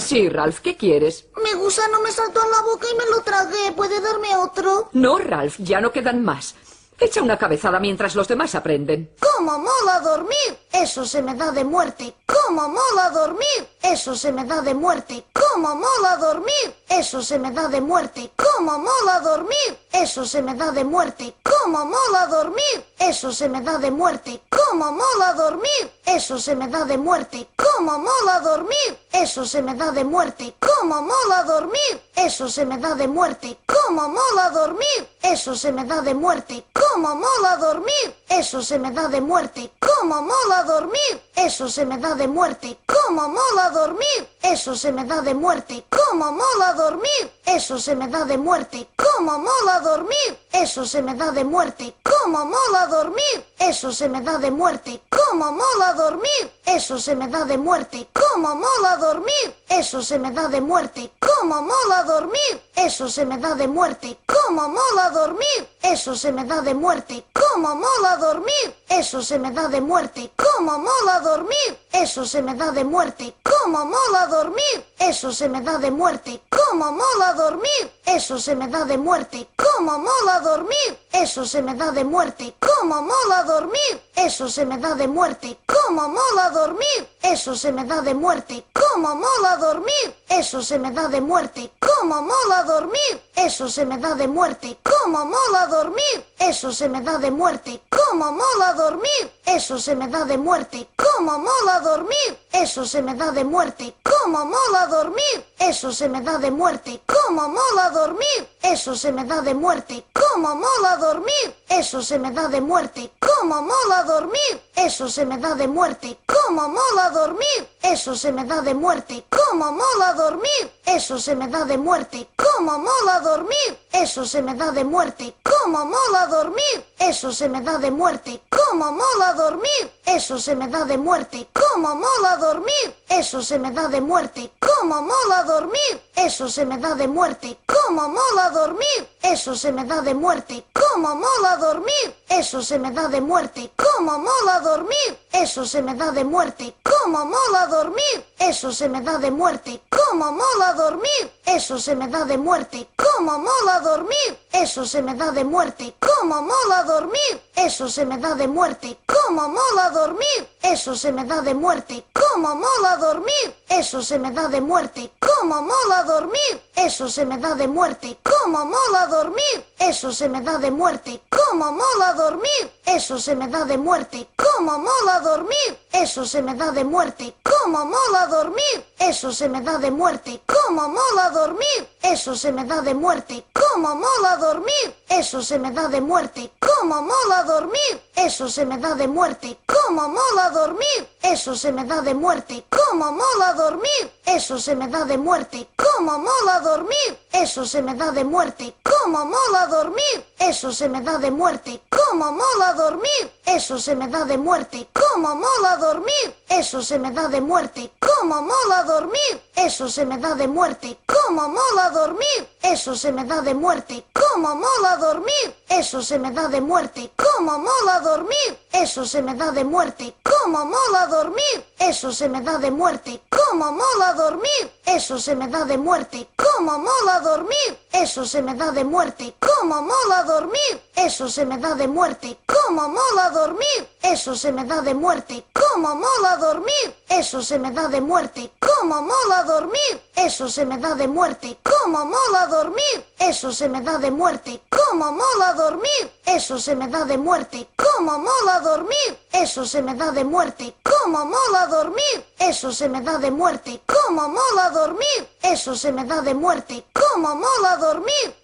Sí, Ralph, ¿qué quieres? Mi gusano me saltó en la boca y me lo tragué. ¿Puede darme otro? No, Ralph, ya no quedan más. Echa una cabezada mientras los demás aprenden. ¡Cómo mola dormir! Eso se me da de muerte. ¡Cómo mola dormir! Eso se me da de muerte. ¡Cómo mola dormir! Eso se me da de muerte. ¡Cómo mola dormir! Eso se me da de muerte. ¡Cómo mola dormir! Eso se me da de muerte. ¡Cómo mola dormir! Eso se me da de muerte. ¡Cómo mola dormir! Eso se me da de muerte. ¡Cómo mola dormir! Eso se me da de muerte. ¡Cómo mola dormir! Eso se me da de muerte. ¡Cómo mola dormir! Eso se me da de muerte. ¡Cómo mola dormir! Eso se me da de muerte. ¡Cómo mola dormir! Eso se me da de muerte. ¡Cómo mola dormir! Eso se me da de muerte. ¡Cómo mola dormir! Eso se me da de muerte. ¡Cómo mola dormir! Eso se me da de muerte. ¡Cómo mola dormir! Eso se me da de muerte. ¡Cómo mola dormir! Eso se me da de muerte. ¡Cómo mola dormir! Eso se me da de muerte. ¡Cómo mola dormir! Eso se me da de muerte. ¡Cómo mola dormir! Eso se me da de muerte. ¡Cómo mola dormir! Eso se me da de muerte. ¡Cómo mola dormir! Eso se me da de muerte. ¡Cómo mola dormir! Eso se me da de muerte. ¡Cómo mola dormir! Eso se me da de muerte. ¡Cómo mola dormir! Eso se me da de muerte. ¡Cómo mola dormir! Eso se me da de muerte. ¡Cómo mola dormir! Eso se me da de muerte. ¡Cómo mola dormir! Eso se me da de muerte. ¡Cómo mola dormir! Eso se me da de muerte. ¡Cómo mola dormir! Eso se me da de muerte. ¡Cómo mola dormir! Eso se me da de muerte. ¡Cómo mola dormir! Eso se me da de muerte. ¡Cómo mola dormir! Eso se me da de muerte. ¡Cómo mola dormir! Eso se me da de muerte. ¡Cómo mola dormir! Eso se me da de muerte. ¡Cómo mola dormir! Eso se me da de muerte. ¡Cómo mola dormir! Eso se me da de muerte. ¡Cómo mola dormir! Eso se me da de muerte. ¡Cómo mola dormir! Eso se me da de muerte. ¡Cómo mola dormir! Eso se me da de muerte. ¡Cómo mola dormir! Eso se me da de muerte. ¡Cómo mola dormir! Eso se me da de muerte. ¡Cómo mola dormir! Eso se me da de muerte. ¡Cómo mola dormir! Eso se me da de muerte. ¡Cómo mola dormir! Eso se me da de muerte. ¡Cómo mola dormir! Eso se me da de muerte. ¡Cómo mola dormir! Eso se me da de muerte. ¡Cómo mola dormir! Eso se me da de muerte. ¡Cómo mola dormir! Eso se me da de muerte. ¡Cómo mola dormir! Eso se me da de muerte. ¡Cómo mola dormir! Eso se me da de muerte. ¡Cómo mola dormir! Eso se me da de muerte. ¡Cómo mola dormir! Eso se me da de muerte. ¡Cómo mola dormir! Eso se me da de muerte. ¡Cómo mola dormir! Eso se me da de muerte. ¡Cómo mola dormir! Eso se me da de muerte. ¡Cómo mola dormir! Eso se me da de muerte. ¡Cómo mola dormir! Eso se me da de muerte. ¡Cómo mola dormir! Eso se me da de muerte. ¡Cómo mola dormir! Eso se me da de muerte. ¡Cómo mola dormir! Eso se me da de muerte. ¡Cómo mola dormir! Eso se me da de muerte. ¡Cómo mola dormir! Eso se me da de muerte. ¡Cómo mola dormir! Eso se me da de muerte. ¡Cómo mola dormir! Eso se me da de muerte. ¡Cómo mola dormir! Eso se me da de muerte. ¡Cómo mola dormir! Eso se me da de muerte. ¡Cómo mola dormir! Eso se me da de muerte. ¡Cómo mola dormir! Eso se me da de muerte. ¡Cómo mola dormir! Eso se me da de muerte. ¡Cómo mola dormir! Eso se me da de muerte. ¡Cómo mola dormir! Eso se me da de muerte. ¡Cómo mola dormir! Eso se me da de muerte. ¡Cómo mola dormir! Eso se me da de muerte. ¡Cómo mola dormir! Eso se me da de muerte. ¡Cómo mola dormir! Eso se me da de muerte. ¡Cómo mola dormir! Eso se me da de muerte. ¡Cómo mola dormir! Eso se me da de muerte. ¡Cómo mola dormir! Eso se me da de muerte. ¡Cómo mola dormir! Eso se me da de muerte. ¡Cómo mola dormir! Eso se me da de muerte. ¡Cómo mola dormir! Eso se me da de muerte. ¡Cómo mola dormir!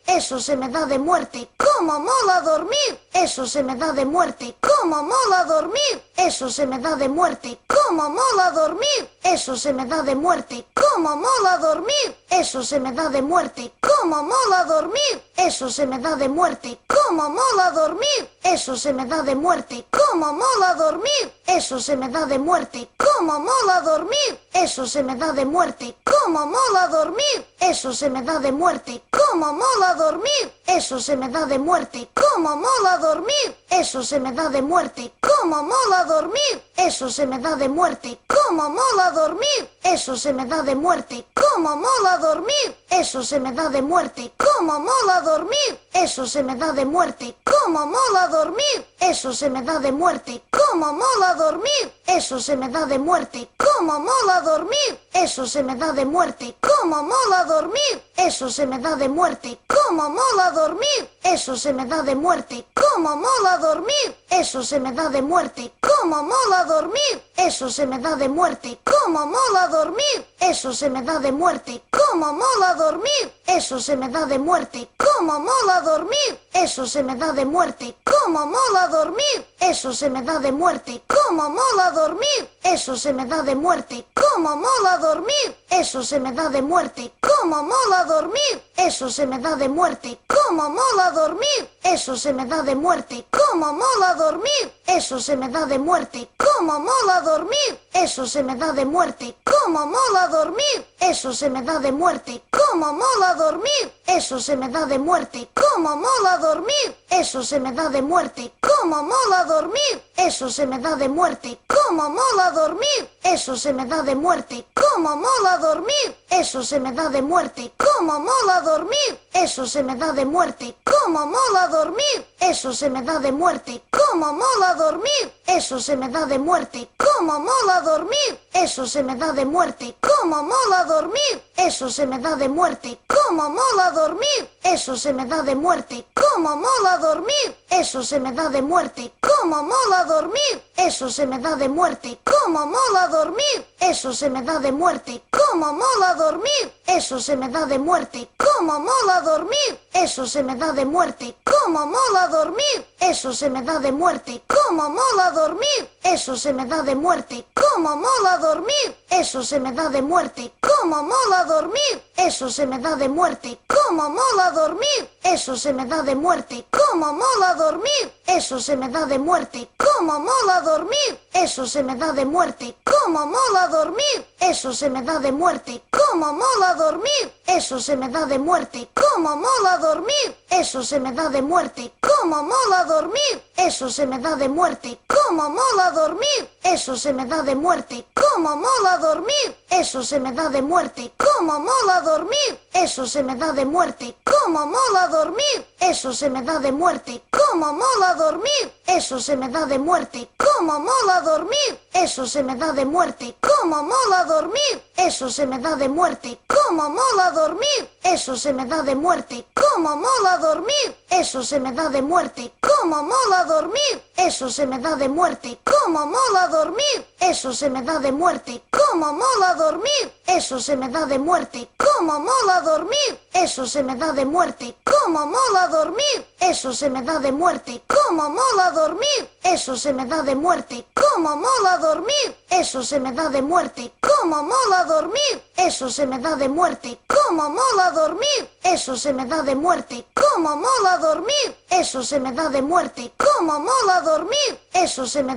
Eso se me da de muerte. ¡Cómo mola dormir! Eso se me da de muerte. ¡Cómo mola dormir! Eso se me da de muerte. ¡Cómo mola dormir! Eso se me da de muerte. ¡Cómo mola dormir! Eso se me da de muerte. ¡Cómo mola dormir! Eso se me da de muerte. ¡Cómo mola dormir! Eso se me da de muerte. ¡Cómo mola dormir! Eso se me da de muerte. ¡Cómo mola dormir! Eso se me da de muerte. ¡Cómo mola dormir! Eso se me da de muerte. ¡Cómo mola dormir! eso se me da de muerte. Cómo mola dormir, eso se me da de muerte. Cómo mola dormir, eso se me da de muerte. Cómo mola dormir, eso se me da de muerte. Cómo mola dormir, eso se me da de muerte. Cómo mola dormir, eso se me da de muerte. Cómo mola dormir, eso se me da de muerte. Cómo mola dormir, eso se me da de muerte. Cómo mola dormir, eso se me da de muerte. Cómo mola dormir, eso se me da de muerte. Cómo mola dormir, eso se me da de muerte. Cómo mola dormir, eso se me da de muerte. Cómo mola dormir, eso se me da de muerte. Cómo mola dormir, eso se me da de muerte. Cómo mola dormir, eso se me da de muerte. Cómo mola dormir, eso se me da de muerte. Cómo mola dormir, eso se me da de muerte. Cómo mola dormir, eso se me da de muerte. Cómo mola dormir, eso se me da de muerte. Cómo mola dormir, eso se me da de muerte. Cómo mola dormir, eso se me da de muerte. Cómo mola dormir, eso se me da de muerte. Cómo mola dormir, eso se me da de muerte. Cómo mola dormir, eso se me da de muerte. Cómo mola dormir, eso se me da de muerte. Cómo mola dormir, eso se me da de muerte. Cómo mola dormir, eso se me da de muerte. Cómo mola dormir, eso se me da de muerte. Cómo mola dormir, eso se me da de muerte. Cómo mola dormir, eso se me da de muerte. Cómo mola dormir, eso se me da de muerte. Cómo mola dormir, eso se me da de muerte. Cómo mola dormir, eso se me da de muerte. Cómo mola dormir, eso se me da de muerte. Cómo mola dormir, eso se me da de muerte. Cómo mola dormir, eso se me da de muerte. Cómo mola dormir, eso se me da de muerte. Cómo mola dormir, eso se me da de muerte. Cómo mola dormir, eso se me da de muerte. Cómo mola dormir, eso se me da de muerte. Cómo mola dormir, eso se me da de muerte. Cómo mola dormir, eso se me da de muerte. Cómo mola dormir, eso se me da de muerte. Cómo mola dormir, eso se me da de muerte. Cómo mola dormir, eso se me da de muerte. Cómo mola dormir, eso se me da de muerte. Cómo mola dormir, eso se me da de muerte. Cómo mola dormir, eso se me da de muerte. Cómo mola dormir, eso se me da de muerte. Cómo mola dormir, eso se me da de muerte. Cómo mola dormir, eso se me da de muerte. Cómo mola dormir, eso se me da de muerte. Cómo mola dormir, eso se me da de muerte. Cómo mola dormir, eso se me da de muerte. Cómo mola dormir, eso se me da de muerte. Cómo mola dormir, eso se me da de muerte. Cómo mola dormir, eso se me da de muerte. Cómo mola dormir, eso se me da de muerte. Cómo mola dormir, eso se me da de muerte. Cómo mola dormir, eso se me da de muerte. Cómo mola dormir, eso se me da de muerte. Cómo mola dormir, eso se me da de muerte. Cómo mola dormir, eso se me da de muerte. Cómo mola dormir, eso se me da de muerte. Cómo mola dormir, eso se me da de muerte. Cómo mola dormir, eso se me da de muerte. Cómo mola dormir, eso se me da de muerte. Cómo mola dormir, eso se me da de muerte. Cómo mola dormir, eso se me da de muerte. Cómo mola dormir, eso se me da de muerte. Cómo mola dormir, eso se me da de muerte. Cómo mola dormir, eso se me da de muerte. Cómo mola dormir, eso se me da de muerte. Cómo mola dormir, eso se me da de muerte. Cómo mola dormir, eso se me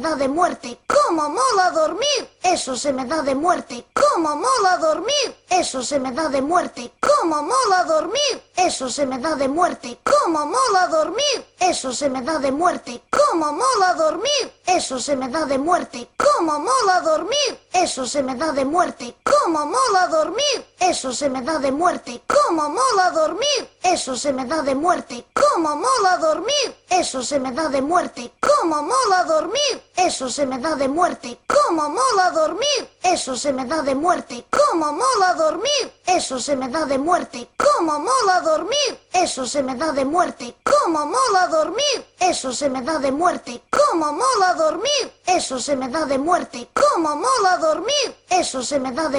da de muerte. Cómo mola dormir, eso se me da de muerte. Cómo mola dormir, eso se me da de muerte. Cómo mola dormir, eso se me da de muerte. Cómo mola dormir, eso se me da de muerte. Cómo mola dormir, eso se me da de muerte. Cómo mola dormir, eso se me da de muerte. Cómo mola dormir, eso se me da de muerte. Cómo mola dormir, eso se me da de muerte. Cómo mola dormir, eso se me da de muerte. Cómo mola dormir, eso se me da de muerte. Cómo mola dormir, eso se me da de muerte. Cómo mola dormir, eso se me da de muerte. Cómo mola dormir, eso se me da de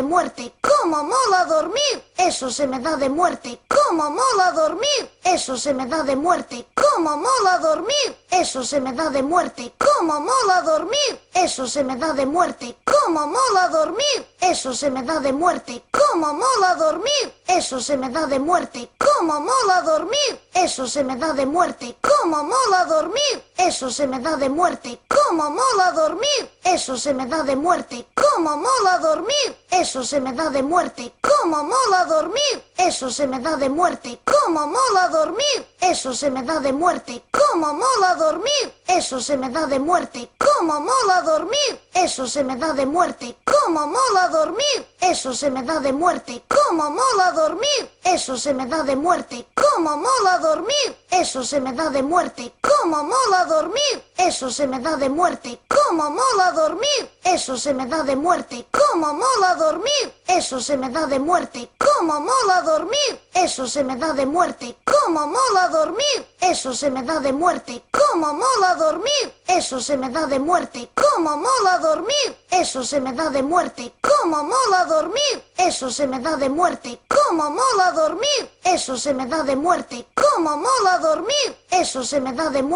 muerte. Cómo mola dormir, eso se me da de muerte. Cómo mola dormir, eso se me da de muerte. Cómo mola dormir, eso se me da de muerte. Cómo mola dormir, eso se me da de muerte. Cómo mola dormir, eso se me da de muerte. Cómo mola dormir, eso se me da de muerte. Cómo mola dormir, eso se me da de muerte. Cómo mola dormir, eso se me da de muerte. Cómo mola dormir, eso se me da de muerte. Cómo mola dormir, eso se me da de muerte. Cómo mola dormir, eso se me da de muerte. Cómo mola dormir, eso se me da de muerte. Cómo mola dormir, eso se me da de muerte. Cómo mola dormir, eso se me da de muerte. Cómo mola dormir, eso se me da de muerte. Cómo mola dormir, eso se me da de muerte. Cómo mola dormir, eso se me da de muerte. Cómo mola dormir, eso se me da de muerte. Cómo mola dormir, eso se me da de muerte. Cómo mola dormir, eso se me da de muerte. Cómo mola dormir, eso se me da de muerte. Cómo mola dormir, eso se me da de muerte. Cómo mola dormir, eso se me da de muerte. Cómo mola dormir, eso se me da de muerte. Cómo mola dormir, eso se me da de muerte. Cómo mola dormir, eso se me da de muerte. Cómo mola dormir, eso se me da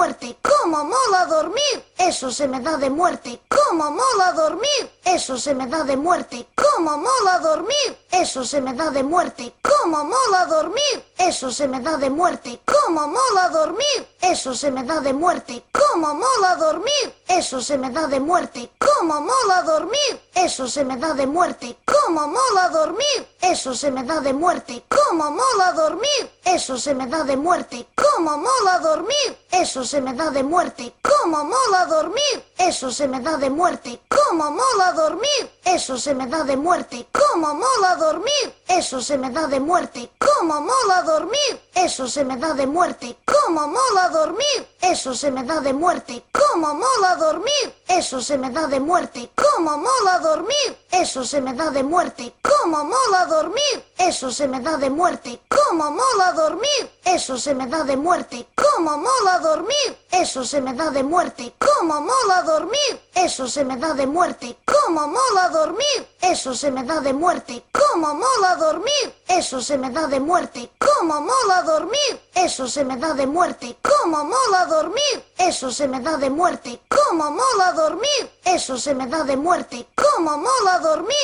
de muerte. Cómo mola dormir, eso se me da de muerte. Cómo mola dormir, eso se me da de muerte. Cómo mola dormir, eso se me da de muerte. Cómo mola dormir, eso se me da de muerte. Cómo mola dormir, eso se me da de muerte. Cómo mola dormir, eso se me da de muerte. Cómo mola dormir, eso se me da de muerte. Cómo mola dormir, eso se me da de muerte. Cómo mola dormir, eso se me da de muerte. Cómo mola dormir, eso se me da de muerte. Cómo mola dormir, eso se me da de muerte. Cómo mola dormir, eso se me da de muerte. Cómo mola dormir, eso se me da de muerte. Cómo mola dormir, eso se me da de muerte. Cómo mola dormir, eso se me da de muerte. Cómo mola dormir, eso se me da de muerte. Cómo mola dormir, eso se me da de muerte. Cómo mola dormir, eso se me da de muerte. Cómo mola dormir, eso se me da de muerte. Cómo mola dormir, eso se me da de muerte. Cómo mola dormir, eso se me da de muerte. Cómo mola dormir, eso se me da de muerte. Cómo mola dormir, eso se me da de muerte. Cómo mola dormir, eso se me da de muerte. Cómo mola dormir, eso se me da de muerte. Cómo mola dormir, eso se me da de muerte. Cómo mola dormir, eso se me da de muerte. Cómo mola dormir, eso se me da de muerte. Cómo mola dormir, eso se me da de muerte. Cómo mola dormir, eso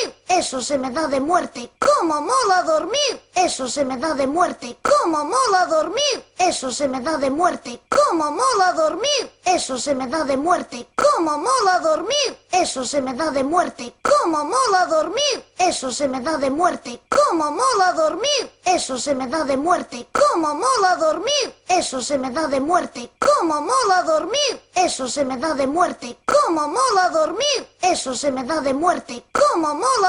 se me da de muerte. Cómo mola dormir, eso se me da de muerte. Cómo mola dormir, eso se me da de muerte. Cómo mola dormir, eso se me da de muerte. Cómo mola dormir, eso se me da de muerte. Cómo mola dormir, eso se me da de muerte. Cómo mola dormir, eso se me da de muerte. Cómo mola dormir, eso se me da de muerte. Cómo mola dormir, eso se me da de muerte. Cómo mola dormir, eso se me da de muerte. Cómo mola dormir,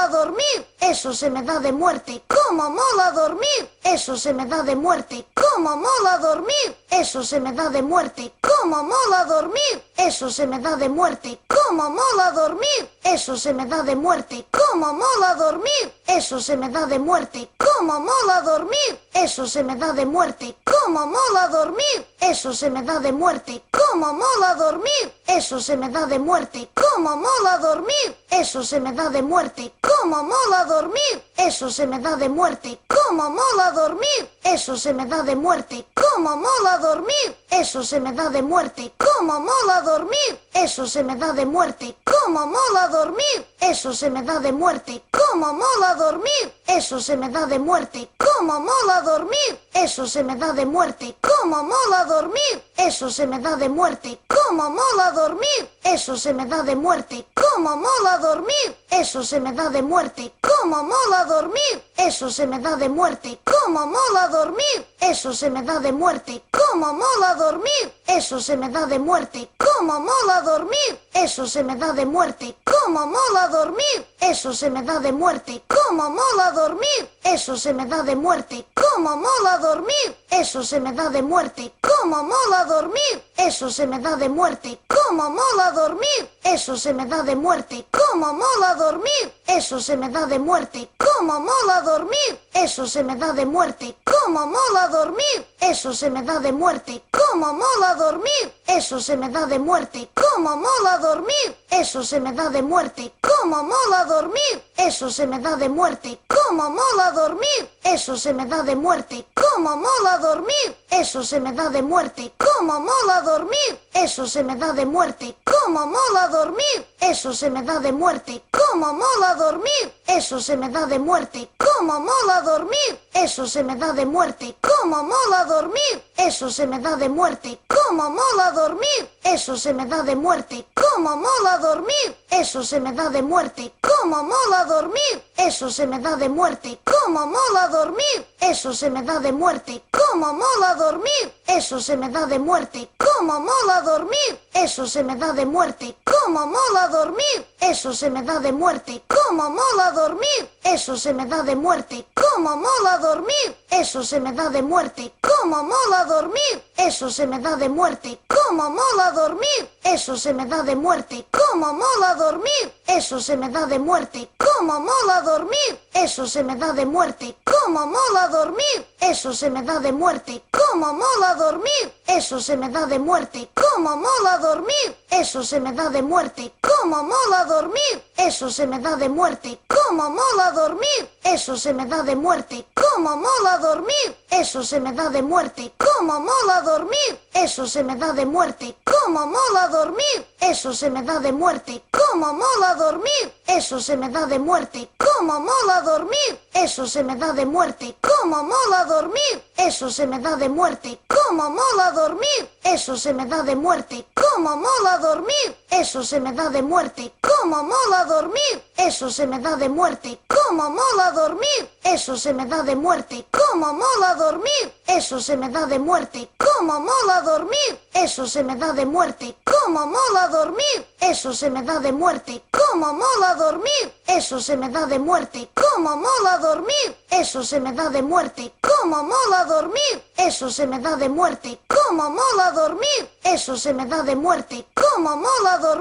eso se me da de muerte. Cómo mola dormir, eso se me da de muerte. Cómo mola dormir, eso se me da de muerte. Cómo mola dormir, eso se me da de muerte. Cómo mola dormir, eso se me da de muerte. Cómo mola dormir, eso se me da de muerte. Cómo mola dormir, eso se me da de muerte. Cómo mola dormir, eso se me da de muerte. Cómo mola dormir, eso se me da de muerte. Cómo mola dormir, eso se me da de muerte. Cómo mola dormir, eso se me da de muerte. Cómo mola dormir, eso se me da de muerte. Cómo mola dormir, eso se me da de muerte. Cómo mola dormir, eso se me da de muerte. Cómo mola dormir, eso se me da de muerte. Cómo mola dormir, eso se me da de muerte. Cómo mola dormir, eso se me da de muerte. Cómo mola dormir, eso se me da de muerte. Cómo mola dormir, eso se me da de muerte. Cómo mola dormir, eso se me da de muerte. Cómo mola dormir, eso se me da de muerte. Cómo mola dormir, eso se me da de muerte. Cómo mola dormir, eso se me da de muerte. Cómo mola dormir, eso se me da de muerte. Cómo mola dormir, eso se me da de muerte. Cómo mola dormir, eso se me da de muerte. Cómo mola dormir, eso se me da de muerte. Cómo mola dormir, eso se me da de muerte. Cómo mola dormir, eso se me da de muerte. Cómo mola dormir, eso se me da de muerte. Cómo mola dormir, eso se me da de muerte. Cómo mola dormir, eso se me da de muerte. Cómo mola dormir, eso se me da de muerte. Cómo mola dormir, eso se me da de muerte. Cómo mola dormir, eso se me da de muerte. Cómo mola dormir, eso se me da de muerte. Cómo mola dormir, eso se me da de muerte. Cómo mola dormir, eso se me da de muerte. Cómo mola dormir, eso se me da de muerte. Cómo mola dormir, eso se me da de muerte. Cómo mola dormir, eso se me da de muerte. Cómo mola dormir, eso se me da de muerte. Cómo mola dormir, eso se me da de muerte. Cómo mola dormir, eso se me da de muerte. Cómo mola dormir, eso se me da de muerte. Cómo mola dormir, eso se me da de muerte. Cómo mola dormir, eso se me da de muerte. Cómo mola dormir, eso se me da de muerte. Cómo mola dormir, eso se me da de muerte. Cómo mola dormir, eso se me da de muerte. Cómo mola dormir, eso se me da de muerte. Cómo mola dormir, eso se me da de muerte. Cómo mola dormir, eso se me da de muerte. Cómo mola dormir, eso se me da de muerte. Cómo mola dormir, eso se me da de muerte. Cómo mola dormir, eso se me da de muerte. Cómo mola dormir, eso se me da de muerte. Cómo mola dormir, eso se me da de muerte. Cómo mola dormir, eso se me da de muerte. Cómo mola dormir, eso se me da de muerte. Cómo mola dormir, eso se me da de muerte. Cómo mola dormir, eso se me da de muerte. Cómo mola dormir, eso se me da de muerte. Cómo mola dormir, eso se me da de muerte. Cómo mola dormir, eso se me da de muerte. Cómo mola dormir, eso se me da de muerte. Cómo mola dormir, eso se me da de muerte. Cómo mola dormir, eso se me da de muerte. Cómo mola dormir, eso se me da de muerte. Cómo mola dormir, eso se me da de muerte. Cómo mola dormir, eso se me da de muerte. Cómo mola dormir, eso se me da de muerte. Cómo mola dormir, eso se me da de muerte. Cómo mola dormir, eso se me da de muerte. Cómo mola dormir, eso se me da de muerte. Cómo mola dormir, eso se me da de muerte. Cómo mola dormir,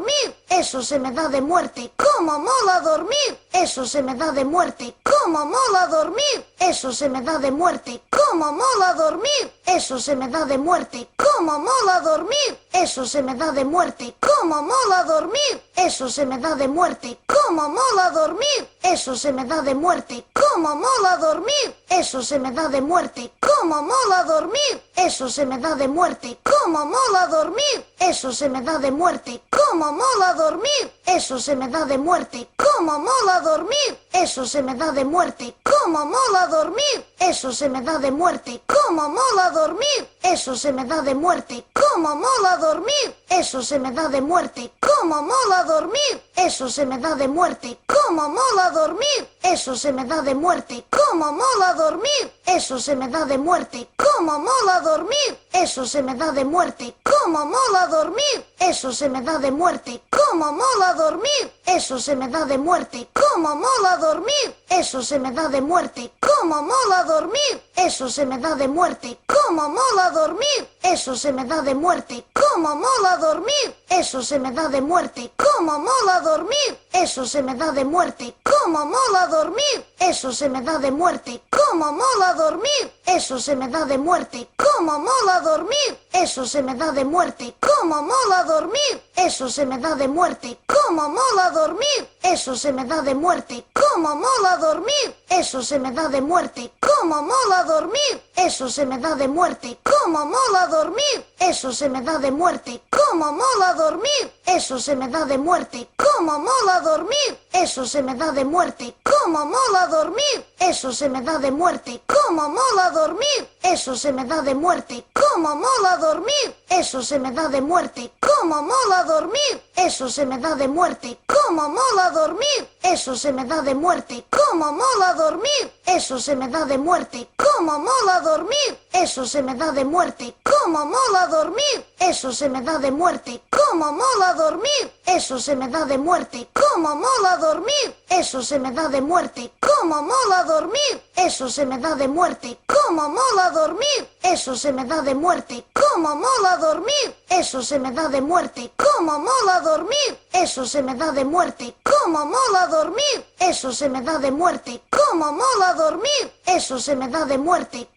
eso se me da de muerte. Cómo mola dormir, eso se me da de muerte. Cómo mola dormir, eso se me da de muerte. Cómo mola dormir, eso se me da de muerte. Cómo mola dormir, eso se me da de muerte. Cómo mola dormir, eso se me da de muerte. Cómo mola dormir, eso se me da de muerte. Cómo mola dormir, eso se me da de muerte. Cómo mola dormir, eso se me da de muerte. Cómo mola dormir, eso se me da de muerte. Cómo mola dormir, eso se me da de muerte. Cómo mola dormir, eso se me da de muerte. Cómo mola dormir, eso se me da de muerte. Cómo mola dormir, eso se me da de muerte. Cómo mola dormir, eso se me da de muerte. Cómo mola dormir, eso se me da de muerte. Cómo mola dormir, eso se me da de muerte. Cómo mola dormir, eso se me da de muerte. Cómo mola dormir, eso se me da de muerte. Cómo mola dormir, eso se me da de muerte. Cómo mola dormir, eso se me da de muerte. Cómo mola dormir, eso se me da de muerte. Cómo mola dormir, eso se me da de muerte. Cómo mola dormir, eso se me da de muerte. Cómo mola dormir, eso se me da de muerte. Cómo mola dormir, eso se me da de muerte. Cómo mola dormir, eso se me da de muerte. Cómo mola dormir, eso se me da de muerte. Cómo mola dormir, eso se me da de muerte. Cómo mola dormir, eso se me da de muerte. Cómo mola dormir, eso se me da de muerte. Cómo mola dormir, eso se me da de muerte. Cómo mola dormir, eso se me da de muerte. Cómo mola dormir, eso se me da de muerte. Cómo mola dormir, eso se me da de muerte. Cómo mola dormir, eso se me da de muerte. Cómo mola dormir, eso se me da de muerte. Cómo mola dormir, eso se me da de muerte. Cómo mola dormir, eso se me da de muerte. Cómo mola dormir, eso se me da de muerte. Cómo mola dormir, eso se me da de muerte. Cómo mola dormir, eso se me da de muerte. Cómo mola dormir, eso se me da de muerte. Cómo mola dormir, eso se me da de muerte. Cómo mola dormir, eso se me da de muerte. Cómo mola dormir, eso se me da de muerte. Cómo mola dormir, eso se me da de muerte. Cómo mola dormir, eso se me da de muerte. Cómo mola dormir, eso se me da de muerte.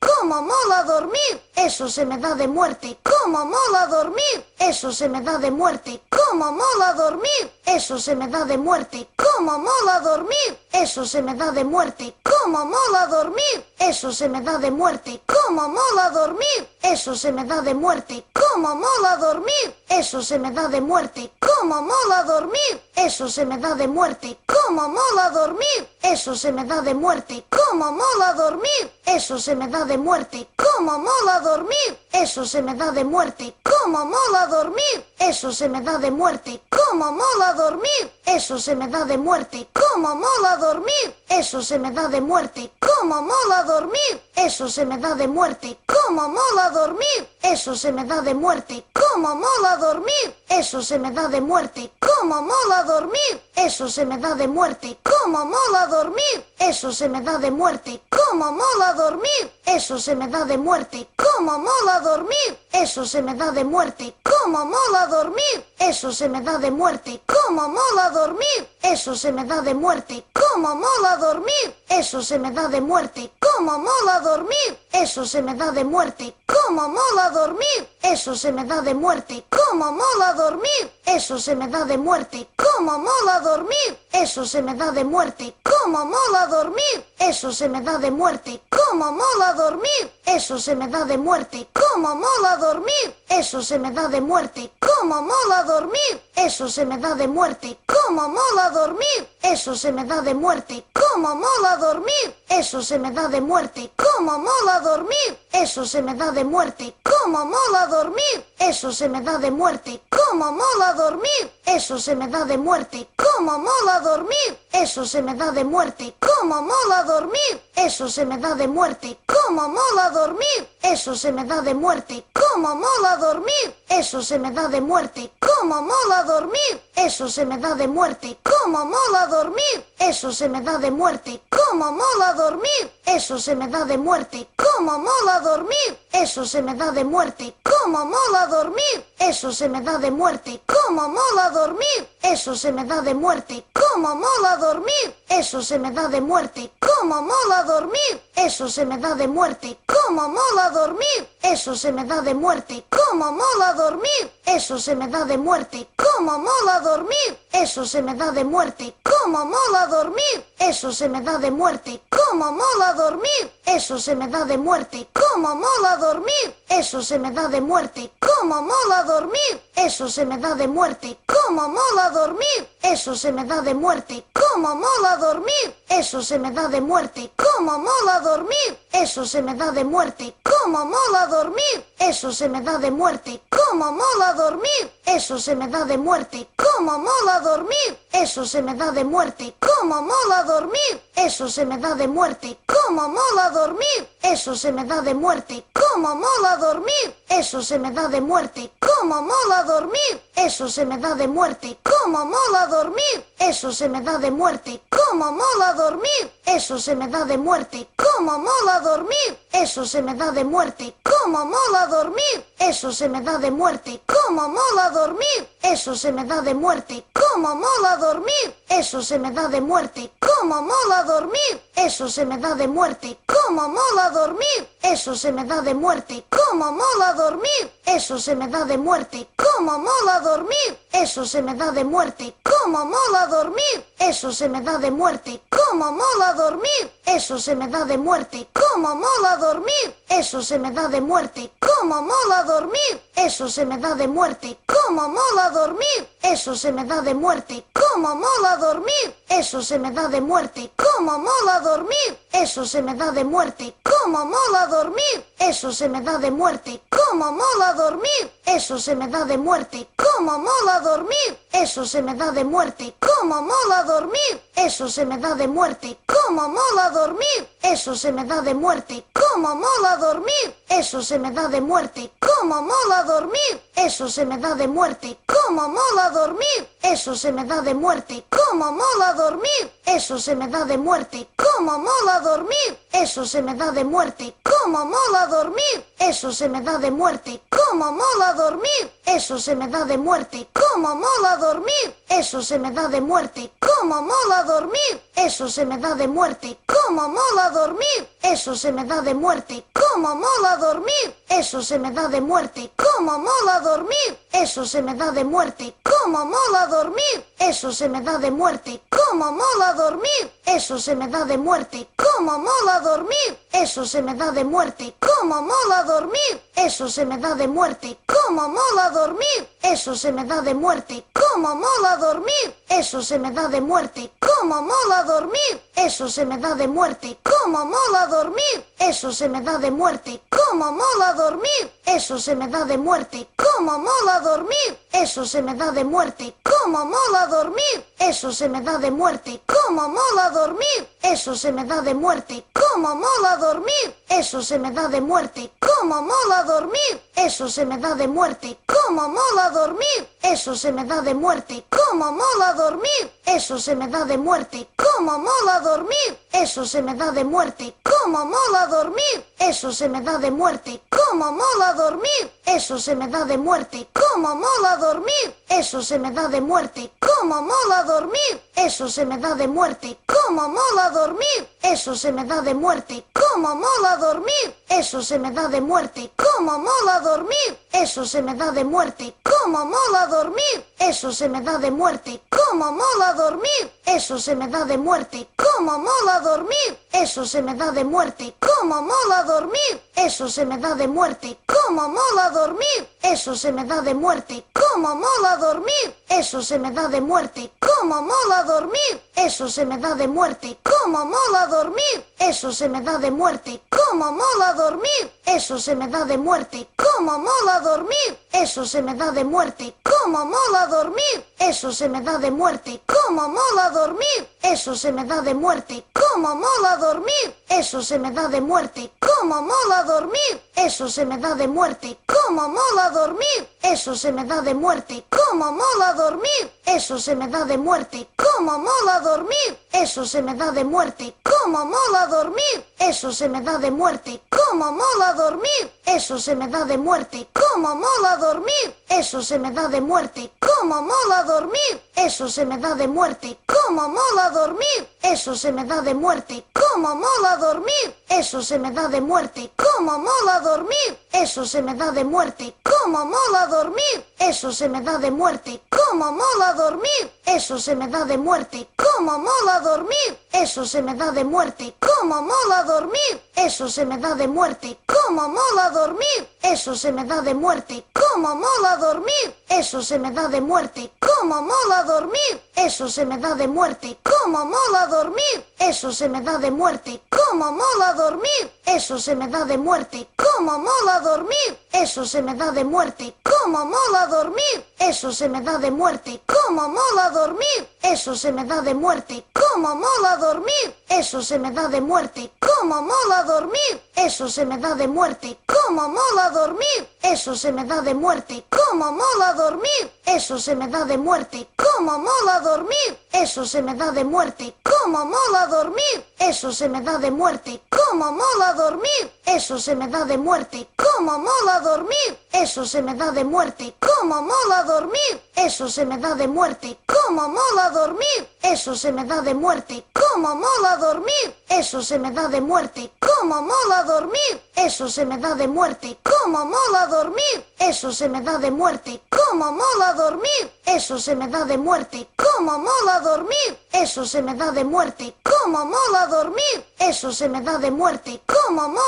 Cómo mola dormir, eso se me da de muerte. Cómo mola dormir, eso se me da de muerte. Cómo mola dormir, eso se me da de muerte. Cómo mola dormir, eso se me da de muerte. Cómo mola dormir, eso se me da de muerte. Cómo mola dormir, eso se me da de muerte. Cómo mola dormir, eso se me da de muerte. Cómo mola dormir, eso se me da de muerte. Cómo mola dormir, eso se me da de muerte. Cómo mola dormir, eso se me da de muerte. Cómo mola dormir, eso se me da de muerte. Cómo mola dormir, eso se me da de muerte. Cómo mola dormir, eso se me da de muerte. Cómo mola dormir, eso se me da de muerte. Cómo mola dormir, eso se me da de muerte. Cómo mola dormir, eso se me da de muerte. Cómo mola dormir, eso se me da de muerte. Cómo mola dormir, eso se me da de muerte. Cómo mola dormir, eso se me da de muerte. Cómo mola dormir, eso se me da de muerte. Cómo mola dormir, eso se me da de muerte. Cómo mola dormir, eso se me da de muerte. Cómo mola dormir, eso se me da de muerte. Cómo mola dormir, eso se me da de muerte. Cómo mola dormir, eso se me da de muerte. Cómo mola dormir, eso se me da de muerte. Cómo mola dormir, eso se me da de muerte. Cómo mola dormir, eso se me da de muerte. Cómo mola dormir, eso se me da de muerte. Cómo mola dormir, eso se me da de muerte. Cómo mola dormir, eso se me da de muerte. Cómo mola dormir, eso se me da de muerte. Cómo mola dormir, eso se me da de muerte. Cómo mola dormir, eso se me da de muerte. Cómo mola dormir, eso se me da de muerte. Cómo mola dormir, eso se me da de muerte. Cómo mola dormir, eso se me da de muerte. Cómo mola dormir, eso se me da de muerte. Cómo mola dormir, eso se me da de muerte. Cómo mola dormir, eso se me da de muerte. Cómo mola dormir, eso se me da de muerte. Cómo mola dormir, eso se me da de muerte. Cómo mola dormir, eso se me da de muerte. Cómo mola dormir, eso se me da de muerte. Cómo mola dormir, eso se me da de muerte. Cómo mola dormir, eso se me da de muerte. Cómo mola dormir, eso se me da de muerte. Cómo mola dormir, eso se me da de muerte. Cómo mola dormir, eso se me da de muerte. Cómo mola dormir, eso se me da de muerte. Cómo mola dormir, eso se me da de muerte. Cómo mola dormir, eso se me da de muerte. Cómo mola dormir, eso se me da de muerte. Cómo mola dormir, eso se me da de muerte. Cómo mola dormir, eso se me da de muerte. Cómo mola dormir, eso se me da de muerte. Cómo mola dormir, eso se me da de muerte. Cómo mola dormir, eso se me da de muerte. Cómo mola dormir, eso se me da de muerte. Cómo mola dormir, eso se me da de muerte. Cómo mola dormir, eso se me da de muerte. Cómo mola dormir, eso se me da de muerte. Cómo mola dormir, eso se me da de muerte. Cómo mola dormir, eso se me da de muerte. Cómo mola dormir, eso se me da de muerte. Cómo mola dormir, eso se me da de muerte. Cómo mola dormir, eso se me da de muerte. Cómo mola dormir, eso se me da de muerte. Cómo mola dormir, eso se me da de muerte. Cómo mola dormir, eso se me da de muerte. Cómo mola dormir, eso se me da de muerte. Cómo mola dormir, eso se me da de muerte. Cómo mola dormir, eso se me da de muerte. Cómo mola dormir, eso se me da de muerte. Cómo mola dormir, eso se me da de muerte. Cómo mola dormir, eso se me da de muerte. Cómo mola dormir, eso se me da de muerte. Cómo mola dormir, eso se me da de muerte. Cómo mola dormir, eso se me da de muerte. Cómo mola dormir, eso se me da de muerte. Cómo mola dormir, eso se me da de muerte. Cómo mola dormir, eso se me da de muerte. Cómo mola dormir, eso se me da de muerte. Cómo mola dormir, eso se me da de muerte. Cómo mola dormir, eso se me da de muerte. Cómo mola dormir, eso se me da de muerte. Cómo mola dormir, eso se me da de muerte. Cómo mola dormir, eso se me da de muerte. Cómo mola dormir, eso se me da de muerte. Cómo mola dormir, eso se me da de muerte. Cómo mola dormir, eso se me da de muerte. Cómo mola dormir, eso se me da de muerte. Cómo mola dormir, eso se me da de muerte. Cómo mola dormir, eso se me da de muerte. Cómo mola dormir, eso se me da de muerte. Cómo mola dormir, eso se me da de muerte. Cómo mola dormir, eso se me da de muerte. Cómo mola dormir, eso se me da de muerte. Cómo mola dormir, eso se me da de muerte. Cómo mola dormir, eso se me da de muerte. Cómo mola dormir, eso se me da de muerte. Cómo mola dormir, eso se me da de muerte. Cómo mola dormir, eso se me da de muerte. Cómo mola dormir, eso se me da de muerte. muerte. ¡Cómo mola dormir! Eso se me da de muerte. ¡Cómo mola dormir! Eso se me da de muerte. ¡Cómo mola dormir! Eso se me da de muerte. ¡Cómo mola dormir! Eso se me da de muerte. ¡Cómo mola dormir! Eso se me da de muerte. ¡Cómo mola dormir! Eso se me da de muerte. ¡Cómo mola dormir! Eso se me da de muerte. ¡Cómo mola dormir! Eso se me da de muerte. ¡Cómo mola dormir! Eso se me da de muerte. ¡Cómo mola dormir! Eso se me da de muerte. ¡Cómo mola dormir! Eso se me da de muerte. ¡Cómo mola dormir! Eso se me da de muerte. ¡Cómo mola dormir! Eso se me da de muerte. ¡Cómo mola dormir! Eso se me da de muerte. ¡Cómo mola dormir! Eso se me da de muerte. ¡Cómo mola dormir! Eso se me da de muerte. ¡Cómo mola dormir! Eso se me da de muerte. ¡Cómo mola dormir! Eso se me da de muerte. ¡Cómo mola dormir! Eso se me da de muerte. ¡Cómo mola dormir! Eso se me da de muerte. ¡Cómo mola dormir! Eso se me da de muerte. ¡Cómo mola dormir! Eso se me da de muerte. ¡Cómo mola dormir! Eso se me da de muerte. ¡Cómo mola dormir! Eso se me da de muerte. ¡Cómo mola dormir! Eso se me da de muerte. ¡Cómo mola dormir! Eso se me da de muerte. ¡Cómo mola dormir! Eso se me da de muerte. ¡Cómo mola dormir! Eso se me da de muerte. ¡Cómo mola dormir! Eso se me da de muerte. ¡Cómo mola dormir! Eso se me da de muerte. ¡Cómo mola dormir! Eso se me da de muerte. ¡Cómo mola dormir! Eso se me da de muerte. ¡Cómo mola dormir! Eso se me da de muerte. ¡Cómo mola dormir! Eso se me da de muerte. ¡Cómo mola dormir! Eso se me da de muerte. ¡Cómo mola dormir! Eso se me da de muerte. ¡Cómo mola dormir! Eso se me da de muerte. ¡Cómo mola dormir! Eso se me da de muerte. ¡Cómo mola dormir! Eso se me da de muerte. ¡Cómo mola dormir! Eso se me da de muerte. ¡Cómo mola dormir! Eso se me da de muerte. ¡Cómo mola dormir! Eso se me da de muerte. ¡Cómo mola dormir! Eso se me da de muerte. ¡Cómo mola dormir! Eso se me da de muerte. ¡Cómo mola dormir! Eso se me da de muerte. ¡Cómo mola dormir! Eso se me da de muerte. ¡Cómo mola dormir! Eso se me da de muerte. ¡Cómo mola dormir! Eso se me da de muerte. ¡Cómo mola dormir! Eso se me da de muerte. ¡Cómo mola dormir! Eso se me da de muerte. ¡Cómo mola dormir! Eso se me da de muerte. ¡Cómo mola dormir! Eso se me da de muerte. ¡Cómo mola dormir! Eso se me da de muerte. ¡Cómo mola dormir! Eso se me da de muerte. ¡Cómo mola dormir! Eso se me da de muerte. ¡Cómo mola dormir! Eso se me da de muerte. ¡Cómo mola dormir! Eso se me da de muerte. ¡Cómo mola dormir! Eso se me da de muerte. ¡Cómo mola dormir! Eso se me da de muerte. ¡Cómo mola dormir! Eso se me da de muerte. ¡Cómo mola dormir! Eso se me da de muerte. ¡Cómo mola dormir! Eso se me da de muerte. ¡Cómo mola dormir! Eso se me da de muerte. ¡Cómo mola dormir! Eso se me da de muerte. ¡Cómo mola dormir! Eso se me da de muerte. ¡Cómo mola dormir! Eso se me da de muerte. ¡Cómo mola dormir! Eso se me da de muerte. ¡Cómo mola dormir! Eso se me da de muerte. ¡Cómo mola dormir! Eso se me da de muerte. ¡Cómo mola dormir! Eso se me da de muerte. ¡Cómo mola dormir! Eso se me da de muerte. ¡Cómo mola dormir! Eso se me da de muerte. ¡Cómo mola dormir! Eso se me da de muerte. ¡Cómo mola dormir! Eso se me da de muerte. ¡Cómo mola dormir! Eso se me da de muerte. ¡Cómo mola dormir! Eso se me da de muerte. ¡Cómo mola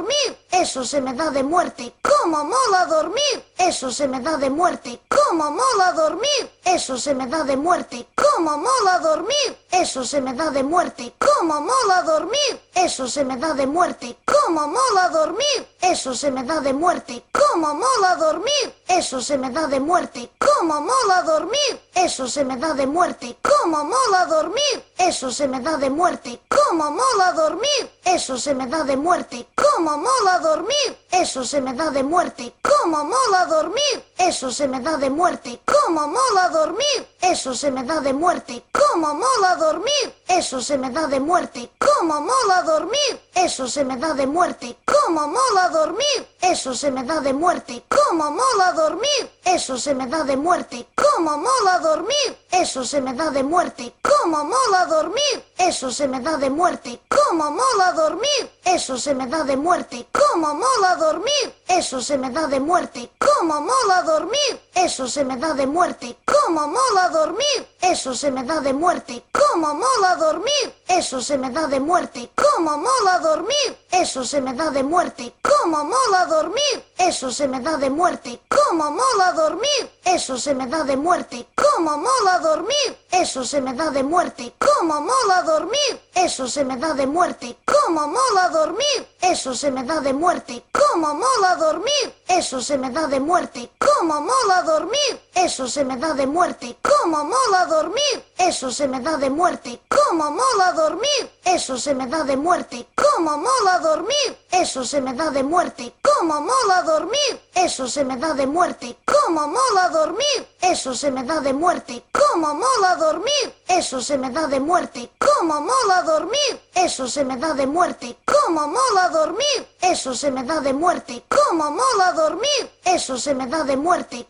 dormir! Eso se me da de muerte. ¡Cómo mola dormir! Eso se me da de muerte. ¡Cómo mola dormir! Eso se me da de muerte. ¡Cómo mola dormir! Eso se me da de muerte. ¡Cómo mola dormir! Eso se me da de muerte. ¡Cómo mola dormir! Eso se me da de muerte. ¡Cómo mola dormir! Eso se me da de muerte. ¡Cómo mola dormir! Eso se me da de muerte. ¡Cómo mola dormir! Eso se me da de muerte. ¡Cómo mola dormir! Eso se me da de muerte. ¡Cómo mola dormir! Eso se me da de muerte. ¡Cómo mola dormir! Eso se me da de muerte. ¡Cómo mola dormir! Eso se me da de muerte. ¡Cómo mola dormir! Eso se me da de muerte. ¡Cómo mola dormir! Eso se me da de muerte. ¡Cómo mola dormir! Eso se me da de muerte. ¡Cómo mola dormir! Eso se me da de muerte. ¡Cómo mola dormir! Eso se me da de muerte. ¡Cómo mola dormir! Eso se me da de muerte. ¡Cómo mola dormir! Eso se me da de muerte. ¡Cómo mola dormir! Eso se me da de muerte. ¡Cómo mola dormir! Eso se me da de muerte. ¡Cómo mola dormir! Eso se me da de muerte. ¡Cómo mola dormir! Eso se me da de muerte. ¡Cómo mola dormir! Eso se me da de muerte. ¡Cómo mola dormir! Eso se me da de muerte. ¡Cómo mola dormir! Eso se me da de muerte. ¡Cómo mola dormir! Eso se me da de muerte. ¡Cómo mola dormir! Eso se me da de muerte. ¡Cómo mola dormir! Eso se me da de muerte. ¡Cómo mola dormir! Eso se me da de muerte. ¡Cómo mola dormir! Eso se me da de muerte. ¡Cómo mola dormir! Eso se me da de muerte. ¡Cómo mola dormir! Eso se me da de muerte. ¡Cómo mola dormir! Eso se me da de muerte. ¡Cómo mola dormir! Eso se me da de muerte. ¡Cómo mola dormir! Eso se me da de muerte. ¡Cómo mola dormir! Eso se me da de muerte. ¡Cómo